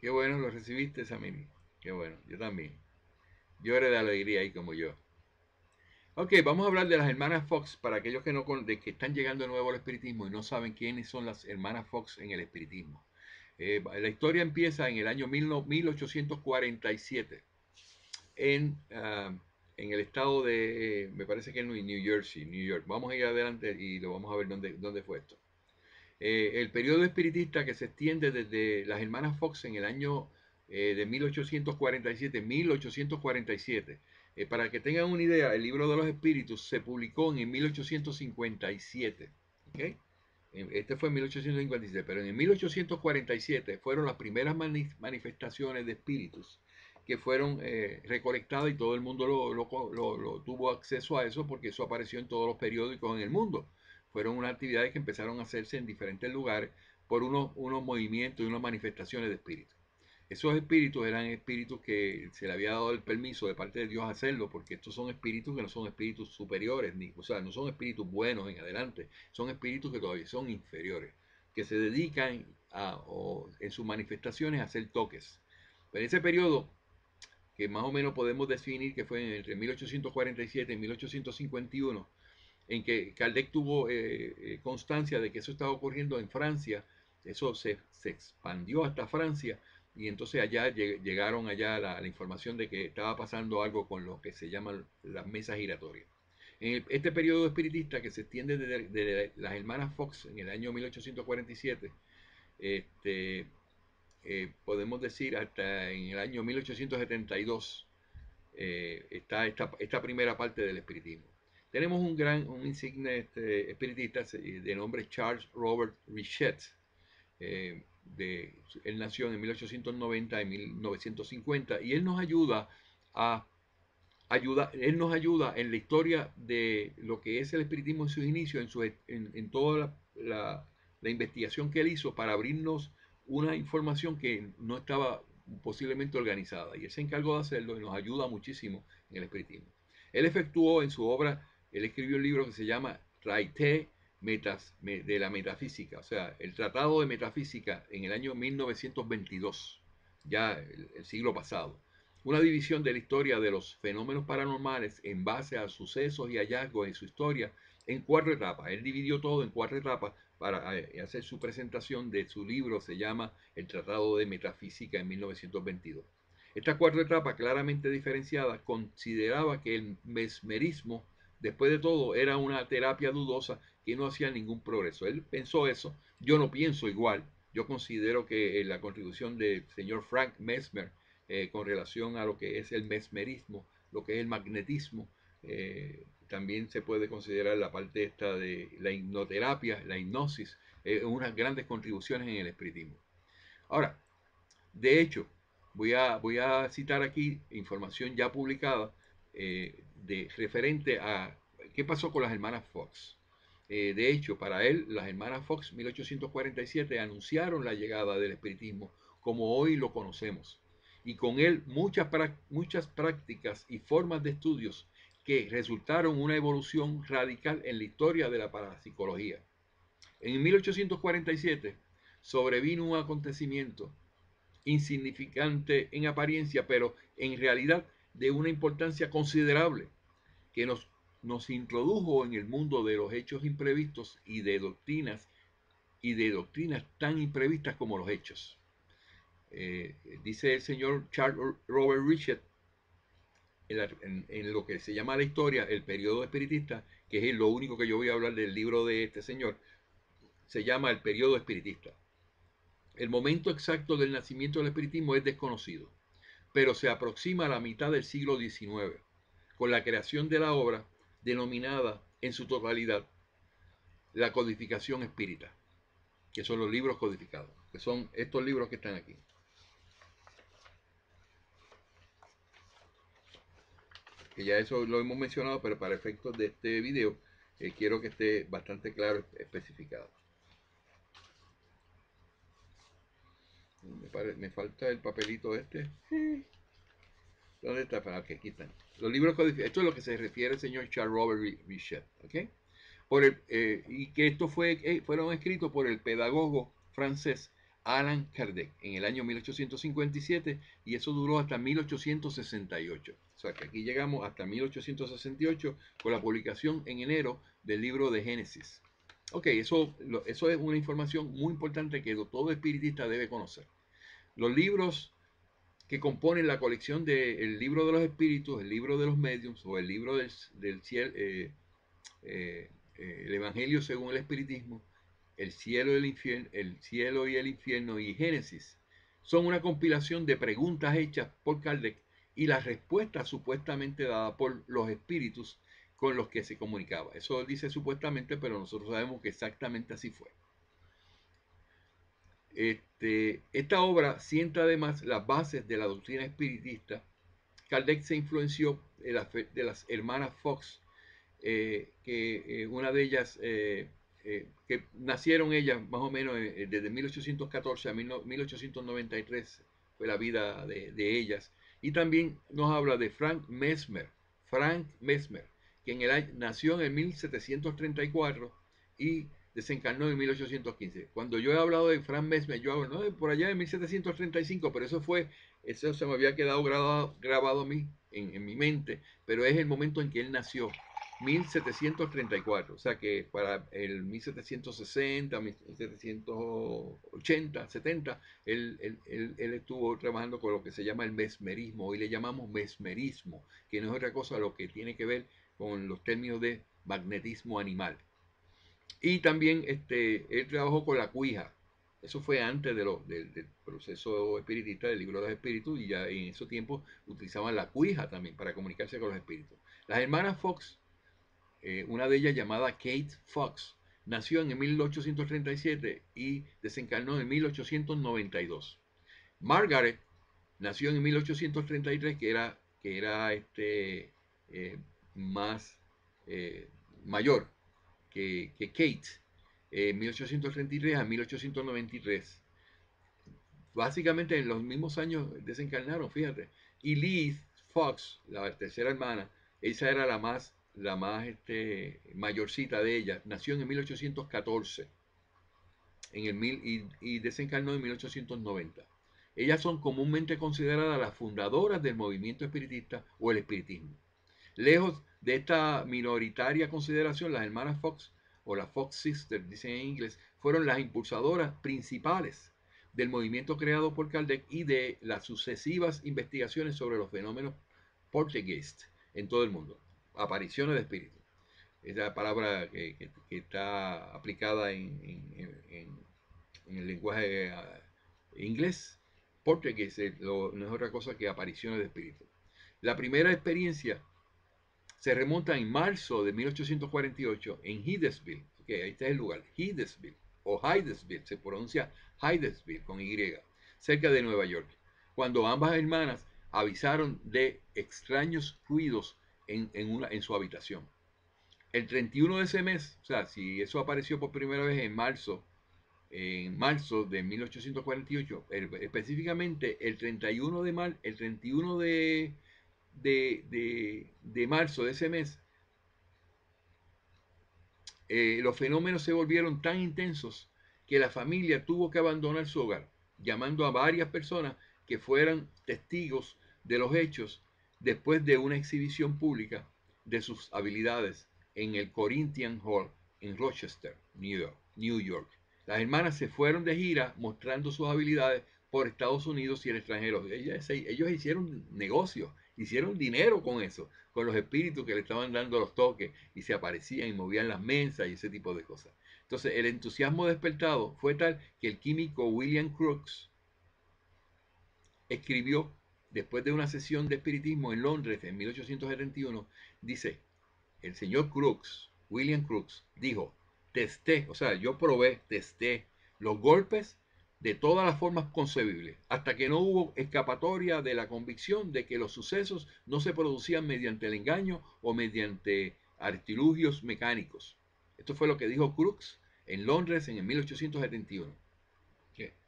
Qué bueno lo recibiste, Samini. Qué bueno, yo también. Llore de alegría ahí como yo. Ok, vamos a hablar de las hermanas Fox para aquellos que, que están llegando de nuevo al espiritismo y no saben quiénes son las hermanas Fox en el espiritismo. La historia empieza en el año 1847 en el estado de, me parece que en New Jersey, New York. Vamos a ir adelante y lo vamos a ver dónde fue esto. El periodo espiritista que se extiende desde las hermanas Fox en el año de 1847. Para que tengan una idea, el libro de los espíritus se publicó en 1857. ¿Okay? Este fue en 1857, pero en 1847 fueron las primeras manifestaciones de espíritus que fueron recolectadas y todo el mundo lo tuvo acceso a eso porque eso apareció en todos los periódicos en el mundo. Fueron unas actividades que empezaron a hacerse en diferentes lugares por unos movimientos y unas manifestaciones de espíritus. Esos espíritus eran espíritus que se le había dado el permiso de parte de Dios a hacerlo, porque estos son espíritus que no son espíritus superiores, o sea, no son espíritus buenos en adelante, son espíritus que todavía son inferiores, que se dedican o en sus manifestaciones a hacer toques. Pero en ese periodo, que más o menos podemos definir que fue entre 1847 y 1851, en que Kardec tuvo constancia de que eso estaba ocurriendo en Francia, eso se expandió hasta Francia y entonces allá llegaron allá la información de que estaba pasando algo con lo que se llaman las mesas giratorias. En este periodo espiritista que se extiende desde las hermanas Fox en el año 1847, podemos decir hasta en el año 1872, está esta primera parte del espiritismo. Tenemos un insigne espiritista de nombre Charles Robert Richet. Él nació en 1890 y 1950 y él nos ayuda él nos ayuda en la historia de lo que es el espiritismo en sus inicios, en toda la investigación que él hizo para abrirnos una información que no estaba posiblemente organizada. Y él se encargó de hacerlo y nos ayuda muchísimo en el espiritismo. Él efectuó en su obra, él escribió un libro que se llama Traité de la metafísica, o sea, el Tratado de Metafísica en el año 1922, ya el siglo pasado. Una división de la historia de los fenómenos paranormales en base a sucesos y hallazgos en su historia en 4 etapas. Él dividió todo en 4 etapas para hacer su presentación de su libro, se llama El Tratado de Metafísica en 1922. Estas 4 etapas claramente diferenciadas consideraba que el mesmerismo, después de todo, era una terapia dudosa que no hacía ningún progreso. Él pensó eso, yo no pienso igual. Yo considero que la contribución del señor Frank Mesmer con relación a lo que es el mesmerismo, lo que es el magnetismo, también se puede considerar la parte esta de la hipnoterapia, la hipnosis, unas grandes contribuciones en el espiritismo. Ahora, de hecho, voy a citar aquí información ya publicada referente a qué pasó con las hermanas Fox. De hecho, para él, las hermanas Fox 1847 anunciaron la llegada del espiritismo como hoy lo conocemos. Y con él muchas prácticas y formas de estudios que resultaron una evolución radical en la historia de la parapsicología. En 1847 sobrevino un acontecimiento insignificante en apariencia, pero en realidad de una importancia considerable, que nos introdujo en el mundo de los hechos imprevistos y de doctrinas tan imprevistas como los hechos. Dice el señor Charles Robert Richet en lo que se llama la historia, el periodo espiritista, que es lo único que yo voy a hablar del libro de este señor, se llama el periodo espiritista. El momento exacto del nacimiento del espiritismo es desconocido, pero se aproxima a la mitad del siglo XIX, con la creación de la obra denominada en su totalidad la codificación espírita, que son los libros codificados, que son estos libros que están aquí. Que ya eso lo hemos mencionado, pero para efectos de este video quiero que esté bastante claro, especificado. Me falta el papelito este. ¿Dónde está? Para que aquí están. Los libros codificados. Esto es lo que se refiere el señor Charles Robert Richet. ¿Okay? Y que esto fueron escritos por el pedagogo francés Allan Kardec en el año 1857 y eso duró hasta 1868. O sea que aquí llegamos hasta 1868 con la publicación en enero del libro de Génesis. Ok, eso es una información muy importante que todo espiritista debe conocer. Los libros que componen la colección del libro de los espíritus, el libro de los mediums o el libro del cielo, el Evangelio según el espiritismo, el cielo y el infierno y Génesis, son una compilación de preguntas hechas por Kardec y las respuestas supuestamente dadas por los espíritus con los que se comunicaba. Eso dice supuestamente, pero nosotros sabemos que exactamente así fue. Esta obra sienta además las bases de la doctrina espiritista. Kardec se influenció de las hermanas Fox, que una de ellas, que nacieron ellas más o menos desde 1814 a 1893, fue la vida de ellas. Y también nos habla de Frank Mesmer, que nació en el 1734 y desencarnó en 1815. Cuando yo he hablado de Frank Mesmer, yo hablo por allá de 1735, pero eso se me había quedado grabado a mí, en mi mente, pero es el momento en que él nació, 1734, o sea que para el 1760, 1780, 70, él estuvo trabajando con lo que se llama el mesmerismo. Hoy le llamamos mesmerismo, que no es otra cosa lo que tiene que ver con los términos de magnetismo animal. Y también él trabajó con la cuija. Eso fue antes del proceso espiritista del libro de los espíritus, y ya en esos tiempos utilizaban la cuija también para comunicarse con los espíritus. Las hermanas Fox, una de ellas llamada Kate Fox, nació en 1837 y desencarnó en 1892. Margaret nació en 1833, que era más mayor que Kate, 1833 a 1893. Básicamente en los mismos años desencarnaron, fíjate. Y Liz Fox, la tercera hermana, esa era la más mayorcita de ellas, nació en 1814 y desencarnó en 1890. Ellas son comúnmente consideradas las fundadoras del movimiento espiritista o el espiritismo. Lejos de esta minoritaria consideración, las hermanas Fox, o las Fox Sisters, dicen en inglés, fueron las impulsadoras principales del movimiento creado por Kardec y de las sucesivas investigaciones sobre los fenómenos poltergeist en todo el mundo, apariciones de espíritus. Es la palabra que está aplicada en el lenguaje inglés. Poltergeist no es otra cosa que apariciones de espíritus. La primera experiencia se remonta en marzo de 1848 en Hydesville. Okay, ahí está el lugar, Hydesville o Hydesville, se pronuncia Hydesville con Y, cerca de Nueva York, cuando ambas hermanas avisaron de extraños ruidos en su habitación. El 31 de ese mes, o sea, si eso apareció por primera vez en marzo de 1848, específicamente el 31 de marzo de ese mes, los fenómenos se volvieron tan intensos que la familia tuvo que abandonar su hogar, llamando a varias personas que fueran testigos de los hechos después de una exhibición pública de sus habilidades en el Corinthian Hall en Rochester, New York. Las hermanas se fueron de gira mostrando sus habilidades por Estados Unidos y el extranjero. Ellos hicieron negocios, hicieron dinero con eso, con los espíritus que le estaban dando los toques y se aparecían y movían las mesas y ese tipo de cosas. Entonces el entusiasmo despertado fue tal que el químico William Crookes escribió, después de una sesión de espiritismo en Londres en 1871, dice, el señor Crookes, William Crookes, dijo, testé los golpes de todas las formas concebibles, hasta que no hubo escapatoria de la convicción de que los sucesos no se producían mediante el engaño o mediante artilugios mecánicos. Esto fue lo que dijo Crookes en Londres en el 1871.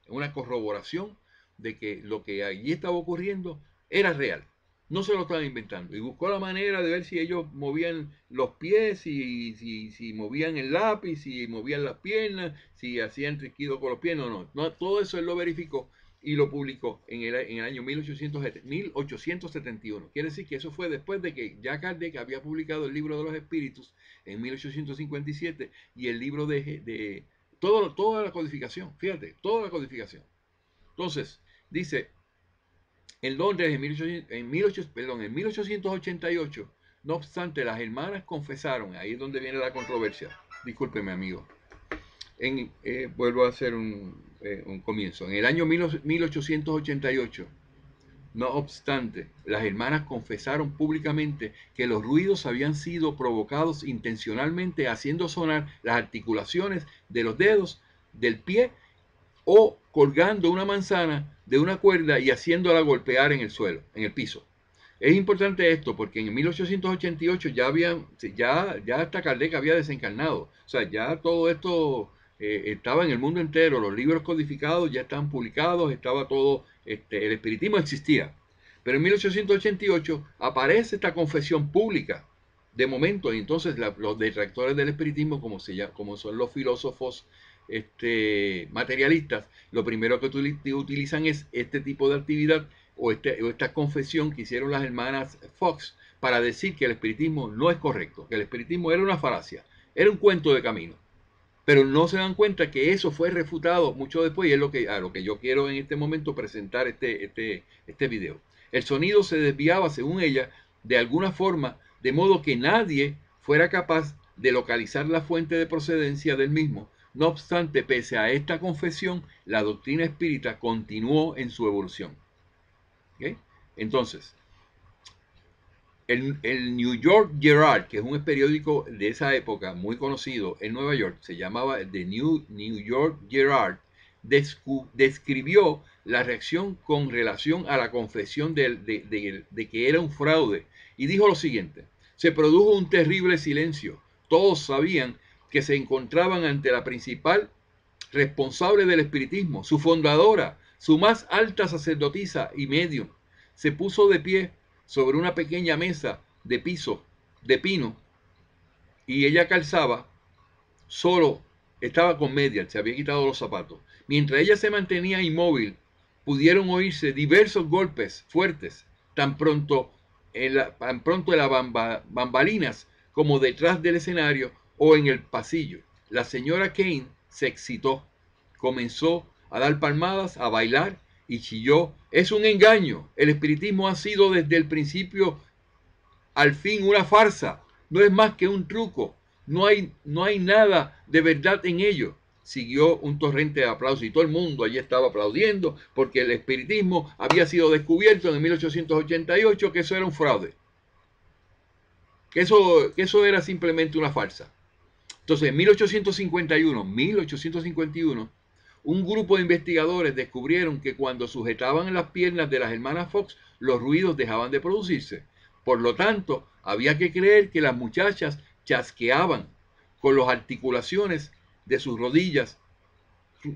Una corroboración de que lo que allí estaba ocurriendo era real. No se lo estaban inventando. Y buscó la manera de ver si ellos movían los pies, si movían el lápiz, si movían las piernas, si hacían triquido con los pies. No, todo eso él lo verificó y lo publicó en el año 1871. Quiere decir que eso fue después de que Jacques Kardec había publicado el libro de los espíritus en 1857 y el libro de toda la codificación. Fíjate, toda la codificación. Entonces, dice, en Londres, en 1888, no obstante, las hermanas confesaron, ahí es donde viene la controversia. Discúlpeme, amigo. Vuelvo a hacer un comienzo. En el año 1888, no obstante, las hermanas confesaron públicamente que los ruidos habían sido provocados intencionalmente haciendo sonar las articulaciones de los dedos del pie o colgando una manzana de una cuerda y haciéndola golpear en el suelo, en el piso. Es importante esto porque en 1888 ya hasta Kardec había desencarnado. O sea, ya todo esto estaba en el mundo entero, los libros codificados ya estaban publicados, estaba todo, el espiritismo existía. Pero en 1888 aparece esta confesión pública de momento, y entonces los detractores del espiritismo, como son los filósofos materialistas, lo primero que utilizan es este tipo de actividad o esta confesión que hicieron las hermanas Fox para decir que el espiritismo no es correcto, que el espiritismo era una falacia, era un cuento de camino. Pero no se dan cuenta que eso fue refutado mucho después y es lo que yo quiero en este momento presentar este video. El sonido se desviaba, según ella, de alguna forma, de modo que nadie fuera capaz de localizar la fuente de procedencia del mismo. No obstante, pese a esta confesión, la doctrina espírita continuó en su evolución. ¿Okay? Entonces, el New York Herald, que es un periódico de esa época muy conocido en Nueva York, se llamaba The New York Herald, describió la reacción con relación a la confesión de que era un fraude y dijo lo siguiente: se produjo un terrible silencio. Todos sabían que se encontraban ante la principal responsable del espiritismo, su fundadora, su más alta sacerdotisa y medium. Se puso de pie sobre una pequeña mesa de piso de pino y ella calzaba solo, estaba con medias, se había quitado los zapatos. Mientras ella se mantenía inmóvil, pudieron oírse diversos golpes fuertes, tan pronto en las bambalinas como detrás del escenario o en el pasillo. La señora Kane se excitó, comenzó a dar palmadas, a bailar y chilló: es un engaño, el espiritismo ha sido desde el principio al fin una farsa, no es más que un truco, no hay nada de verdad en ello. Siguió un torrente de aplausos y todo el mundo allí estaba aplaudiendo porque el espiritismo había sido descubierto en 1888, que eso era un fraude, que eso era simplemente una farsa. Entonces, en 1851, un grupo de investigadores descubrieron que cuando sujetaban las piernas de las hermanas Fox, los ruidos dejaban de producirse. Por lo tanto, había que creer que las muchachas chasqueaban con las articulaciones de sus rodillas,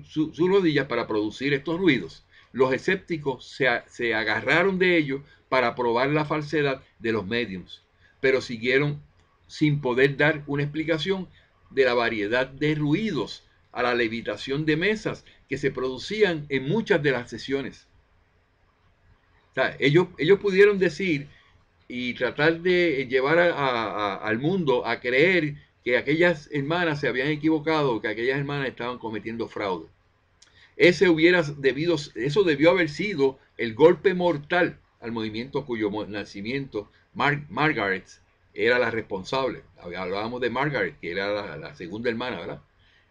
sus rodillas para producir estos ruidos. Los escépticos se agarraron de ello para probar la falsedad de los mediums, pero siguieron sin poder dar una explicación de la variedad de ruidos a la levitación de mesas que se producían en muchas de las sesiones. O sea, ellos pudieron decir y tratar de llevar al mundo a creer que aquellas hermanas se habían equivocado, que aquellas hermanas estaban cometiendo fraude. Eso debió haber sido el golpe mortal al movimiento cuyo nacimiento Margaret era la responsable. Hablábamos de Margaret, que era la segunda hermana, ¿verdad?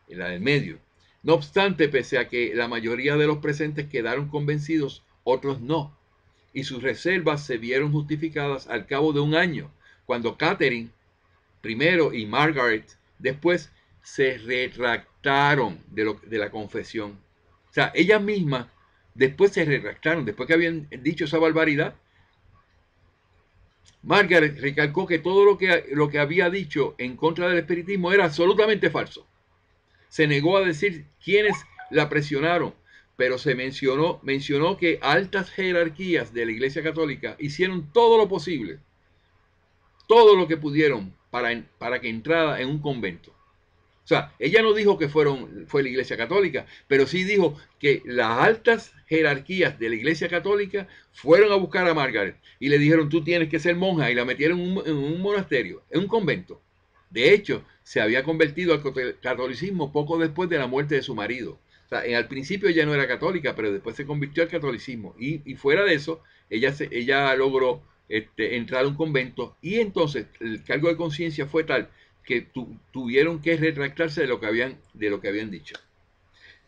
La del medio. No obstante, pese a que la mayoría de los presentes quedaron convencidos, otros no, y sus reservas se vieron justificadas al cabo de un año, cuando Catherine primero y Margaret después se retractaron de la confesión. O sea, ellas mismas después se retractaron, después que habían dicho esa barbaridad. Margaret recalcó que todo lo que había dicho en contra del espiritismo era absolutamente falso. Se negó a decir quiénes la presionaron, pero se mencionó que altas jerarquías de la Iglesia Católica hicieron todo lo posible, todo lo que pudieron para que entrara en un convento. O sea, ella no dijo que fue la Iglesia Católica, pero sí dijo que las altas jerarquías de la Iglesia Católica fueron a buscar a Margaret y le dijeron, tú tienes que ser monja, y la metieron en un monasterio, en un convento. De hecho, se había convertido al catolicismo poco después de la muerte de su marido. O sea, al principio ella no era católica, pero después se convirtió al catolicismo. Y fuera de eso, ella logró entrar a un convento, y entonces el cargo de conciencia fue tal que tuvieron que retractarse de lo que habían dicho.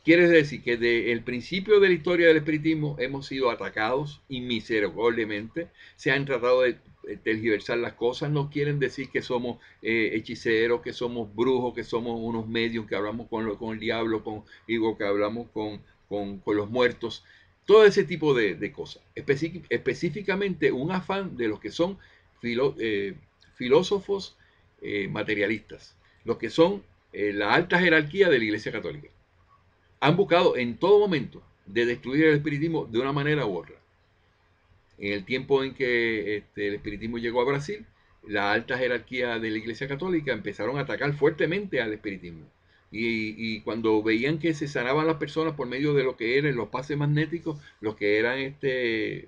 Quiere decir que desde el principio de la historia del espiritismo hemos sido atacados inmisericordamente, se han tratado de tergiversar las cosas, no quieren decir que somos hechiceros, que somos brujos, que somos unos medios, que hablamos con el diablo, que hablamos con los muertos, todo ese tipo de cosas. Específicamente un afán de los que son filósofos materialistas, los que son la alta jerarquía de la Iglesia Católica. Han buscado en todo momento de destruir el espiritismo de una manera u otra. En el tiempo en que el espiritismo llegó a Brasil, la alta jerarquía de la Iglesia Católica empezaron a atacar fuertemente al espiritismo. Y cuando veían que se sanaban las personas por medio de lo que eran los pases magnéticos, los que eran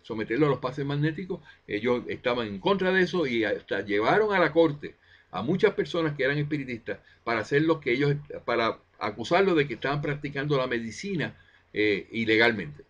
someterlos a los pases magnéticos, ellos estaban en contra de eso y hasta llevaron a la corte a muchas personas que eran espiritistas para hacer lo que ellos, para acusarlos de que estaban practicando la medicina ilegalmente.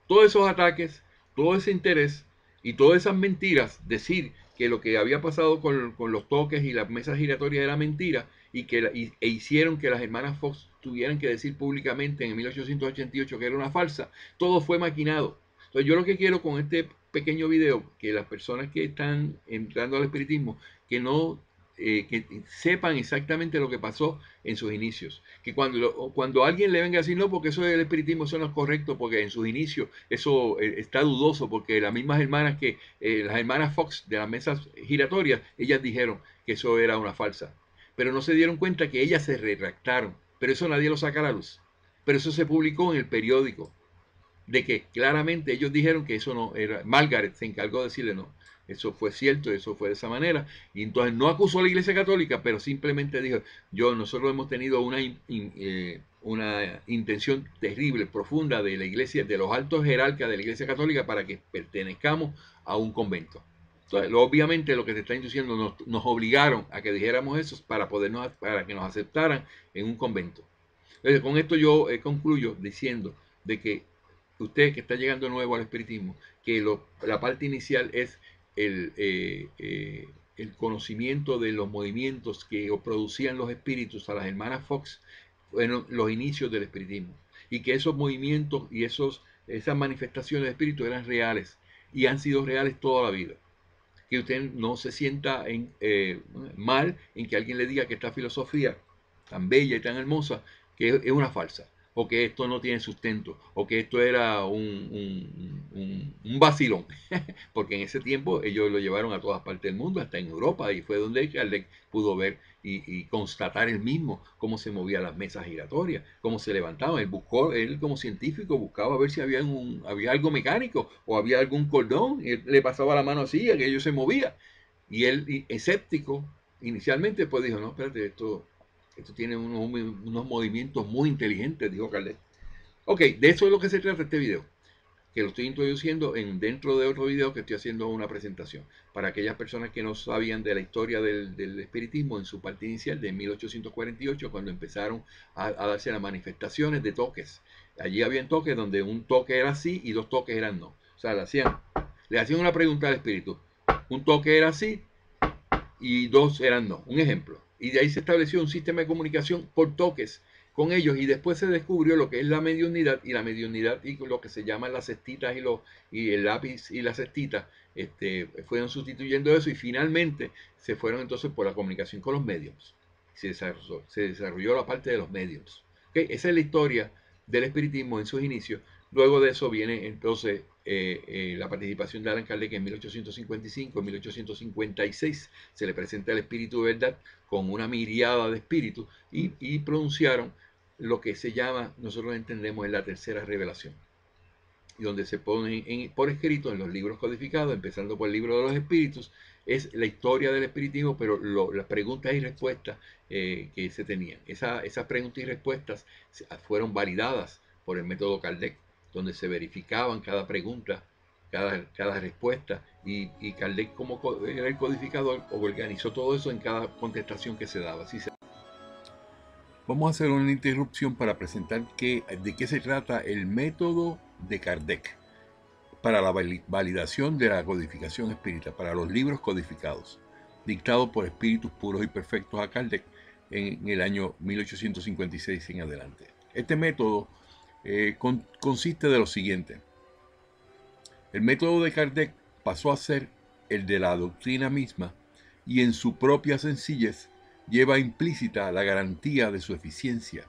Todos esos ataques, todo ese interés y todas esas mentiras, decir que lo que había pasado con los toques y las mesas giratorias era mentira, e hicieron que las hermanas Fox tuvieran que decir públicamente en 1888 que era una falsa, todo fue maquinado. Entonces yo lo que quiero con este pequeño video, que las personas que están entrando al espiritismo, que sepan exactamente lo que pasó en sus inicios. Que cuando alguien le venga a decir, no, porque eso del espiritismo, eso no es correcto, porque en sus inicios eso está dudoso, porque las mismas hermanas las hermanas Fox de las mesas giratorias, ellas dijeron que eso era una falsa. Pero no se dieron cuenta que ellas se retractaron. Pero eso nadie lo saca a la luz. Pero eso se publicó en el periódico, de que claramente ellos dijeron que eso no era. Margaret se encargó de decirle no, eso fue cierto, eso fue de esa manera, y entonces no acusó a la Iglesia Católica, pero simplemente dijo, nosotros hemos tenido una intención terrible, profunda de la Iglesia, de los altos jerarcas de la Iglesia Católica, para que pertenezcamos a un convento. Entonces, obviamente lo que se está induciendo, nos obligaron a que dijéramos eso para que nos aceptaran en un convento. Entonces, con esto yo concluyo diciendo de que usted que está llegando nuevo al espiritismo, que la parte inicial es el conocimiento de los movimientos que producían los espíritus a las hermanas Fox, fueron los inicios del espiritismo, y que esos movimientos y esas manifestaciones de espíritu eran reales y han sido reales toda la vida. Que usted no se sienta mal en que alguien le diga que esta filosofía tan bella y tan hermosa que es una falsa, o que esto no tiene sustento, o que esto era un vacilón, porque en ese tiempo ellos lo llevaron a todas partes del mundo, hasta en Europa, y fue donde Kardec pudo ver y constatar él mismo cómo se movían las mesas giratorias, cómo se levantaban. Él como científico buscaba ver si había algo mecánico o había algún cordón, y él le pasaba la mano así, y aquello se movía. Y él, escéptico, inicialmente, pues dijo, no, espérate, esto tiene unos movimientos muy inteligentes, dijo Kardec. Ok, de eso es lo que se trata este video, que lo estoy introduciendo dentro de otro video que estoy haciendo una presentación para aquellas personas que no sabían de la historia del espiritismo en su parte inicial de 1848, cuando empezaron a darse las manifestaciones de toques. Allí había toques donde un toque era sí y dos toques eran no. O sea, le hacían una pregunta al espíritu. Un toque era sí y dos eran no. Un ejemplo. Y de ahí se estableció un sistema de comunicación por toques con ellos, y después se descubrió lo que es la mediunidad, y lo que se llaman las cestitas y el lápiz y las cestitas fueron sustituyendo eso, y finalmente se fueron entonces por la comunicación con los mediums. Se desarrolló la parte de los mediums. ¿Okay? Esa es la historia del espiritismo en sus inicios. Luego de eso viene entonces la participación de Allan Kardec en 1855, en 1856 se le presenta el espíritu de verdad con una miriada de espíritus, y pronunciaron lo que se llama, nosotros entendemos, es la tercera revelación, y donde se pone por escrito en los libros codificados, empezando por el libro de los espíritus, es la historia del espiritismo, pero las preguntas y respuestas que se tenían. Esas preguntas y respuestas fueron validadas por el método Kardec, donde se verificaban cada pregunta, cada respuesta, y Kardec, como era el codificador, organizó todo eso en cada contestación que se daba. Vamos a hacer una interrupción para presentar de qué se trata el método de Kardec para la validación de la codificación espírita, para los libros codificados, dictado por espíritus puros y perfectos a Kardec en el año 1856 en adelante. Este método consiste de lo siguiente. El método de Kardec pasó a ser el de la doctrina misma, y en su propia sencillez lleva implícita la garantía de su eficiencia.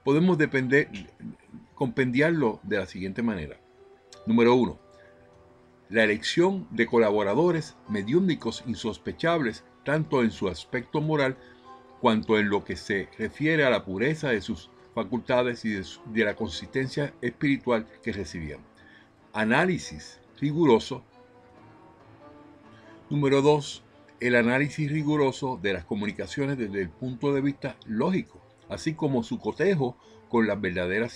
Podemos compendiarlo de la siguiente manera. Número 1. La elección de colaboradores mediúmnicos insospechables, tanto en su aspecto moral cuanto en lo que se refiere a la pureza de sus facultades y de la consistencia espiritual que recibían. Análisis riguroso. Número 2. El análisis riguroso de las comunicaciones desde el punto de vista lógico, así como su cotejo con las verdades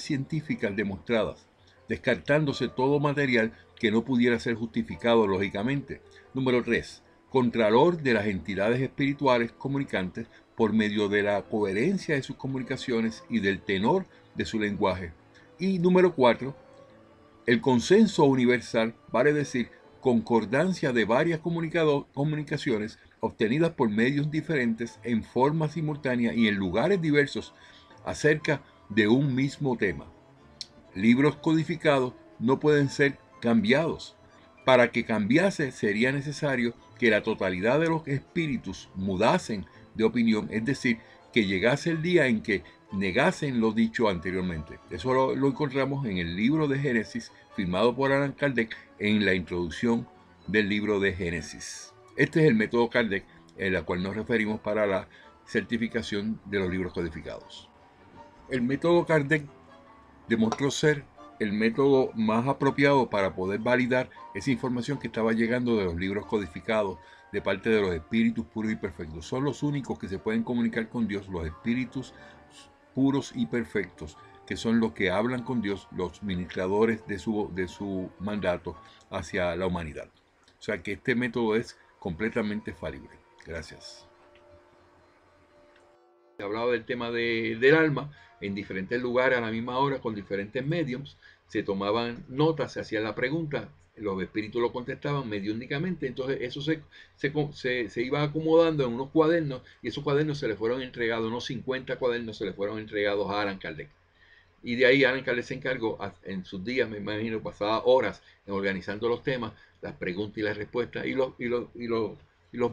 científicas demostradas, descartándose todo material que no pudiera ser justificado lógicamente. Número 3. Contralor de las entidades espirituales comunicantes por medio de la coherencia de sus comunicaciones y del tenor de su lenguaje. Y número 4. El consenso universal, vale decir, concordancia de varias comunicaciones obtenidas por medios diferentes en forma simultánea y en lugares diversos acerca de un mismo tema. Libros codificados no pueden ser cambiados. Para que cambiase sería necesario que la totalidad de los espíritus mudasen de opinión, es decir, que llegase el día en que negasen lo dicho anteriormente. Eso lo encontramos en el libro de Génesis, firmado por Allan Kardec en la introducción del libro de Génesis. Este es el método Kardec, en el cual nos referimos para la certificación de los libros codificados. El método Kardec demostró ser el método más apropiado para poder validar esa información que estaba llegando de los libros codificados de parte de los espíritus puros y perfectos. Son los únicos que se pueden comunicar con Dios, los espíritus puros y perfectos, que son los que hablan con Dios, los ministradores de su mandato hacia la humanidad. O sea que este método es completamente falible. Gracias. He hablado del tema del alma en diferentes lugares a la misma hora con diferentes mediums. Se tomaban notas, se hacían la pregunta, los espíritus lo contestaban mediúnicamente. Entonces eso se iba acomodando en unos cuadernos, y esos cuadernos se le fueron entregados, unos 50 cuadernos se le fueron entregados a Allan Kardec. Y de ahí Allan Kardec se encargó en sus días, me imagino, pasaba horas en organizando los temas, las preguntas y las respuestas, y los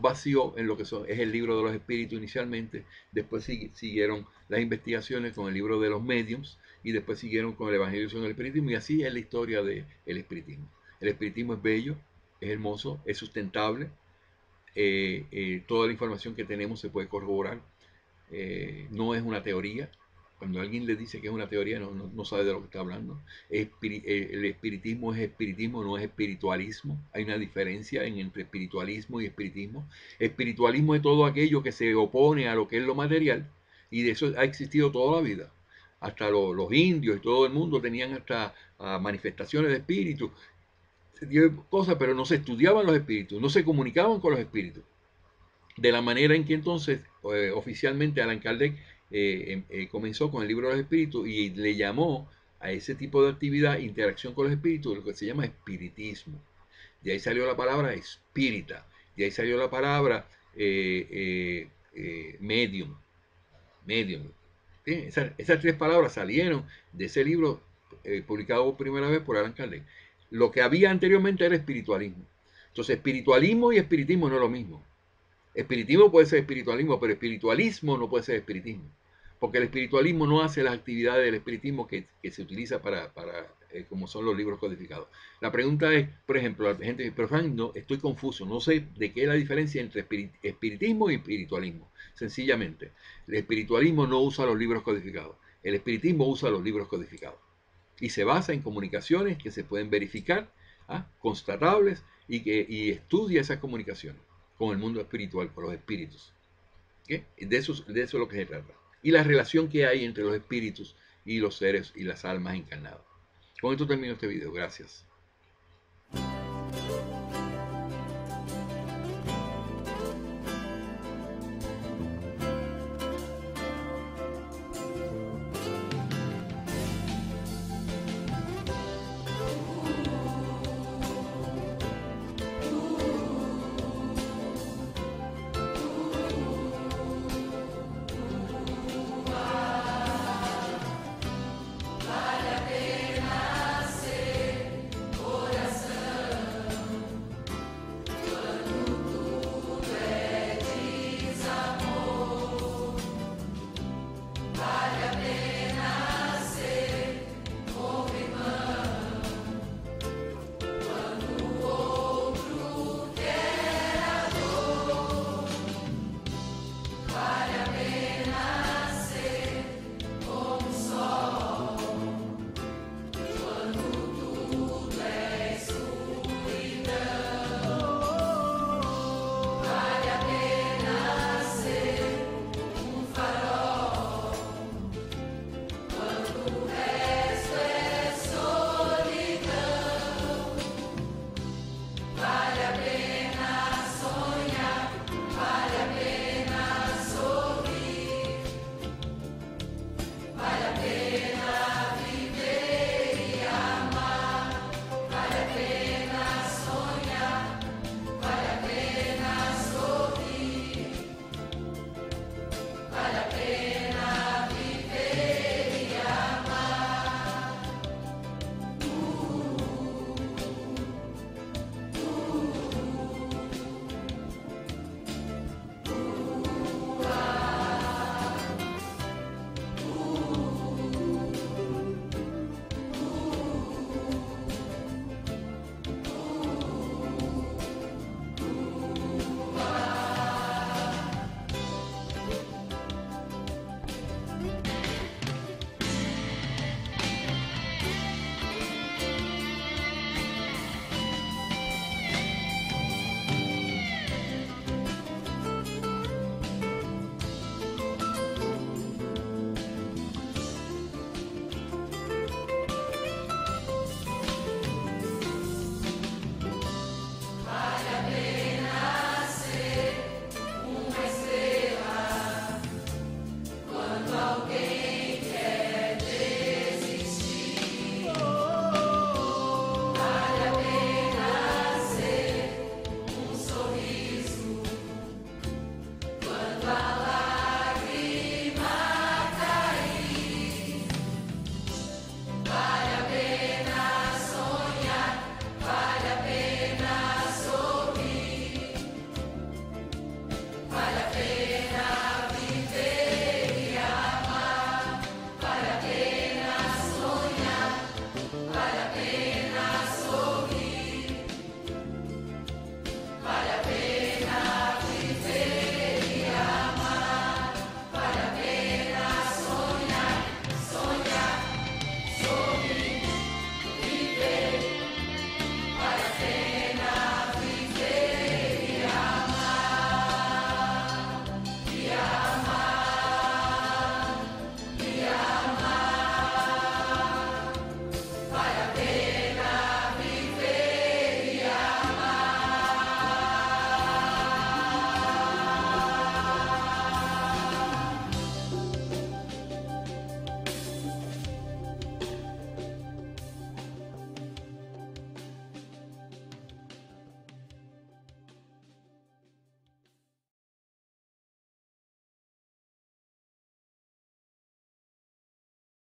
vació en lo que es el libro de los espíritus inicialmente. Después siguieron las investigaciones con el libro de los mediums, y después siguieron con el evangelio del espiritismo, y así es la historia del espiritismo. El espiritismo es bello, es hermoso, es sustentable. Toda la información que tenemos se puede corroborar. No es una teoría. Cuando alguien le dice que es una teoría, no sabe de lo que está hablando. El espiritismo es espiritismo, no es espiritualismo. Hay una diferencia entre espiritualismo y espiritismo. Espiritualismo es todo aquello que se opone a lo que es lo material, y de eso ha existido toda la vida. Hasta los indios y todo el mundo tenían hasta manifestaciones de espíritus, cosas, pero no se estudiaban los espíritus, no se comunicaban con los espíritus. De la manera en que entonces oficialmente Allan Kardec comenzó con el libro de los espíritus, y le llamó a ese tipo de actividad interacción con los espíritus, lo que se llama espiritismo. De ahí salió la palabra espírita, de ahí salió la palabra medium. ¿Sí? Esas tres palabras salieron de ese libro publicado por primera vez por Allan Kardec. Lo que había anteriormente era espiritualismo. Entonces, espiritualismo y espiritismo no es lo mismo. Espiritismo puede ser espiritualismo, pero espiritualismo no puede ser espiritismo, porque el espiritualismo no hace las actividades del espiritismo que se utiliza para como son los libros codificados. La pregunta es, por ejemplo, la gente dice, pero Frank, no, estoy confuso, no sé de qué es la diferencia entre espiritismo y espiritualismo. Sencillamente, el espiritualismo no usa los libros codificados, el espiritismo usa los libros codificados. Y se basa en comunicaciones que se pueden verificar, constatables, y estudia esas comunicaciones con el mundo espiritual, con los espíritus. ¿Okay? De eso es lo que se trata. Y la relación que hay entre los espíritus y los seres y las almas encarnadas. Con esto termino este video. Gracias.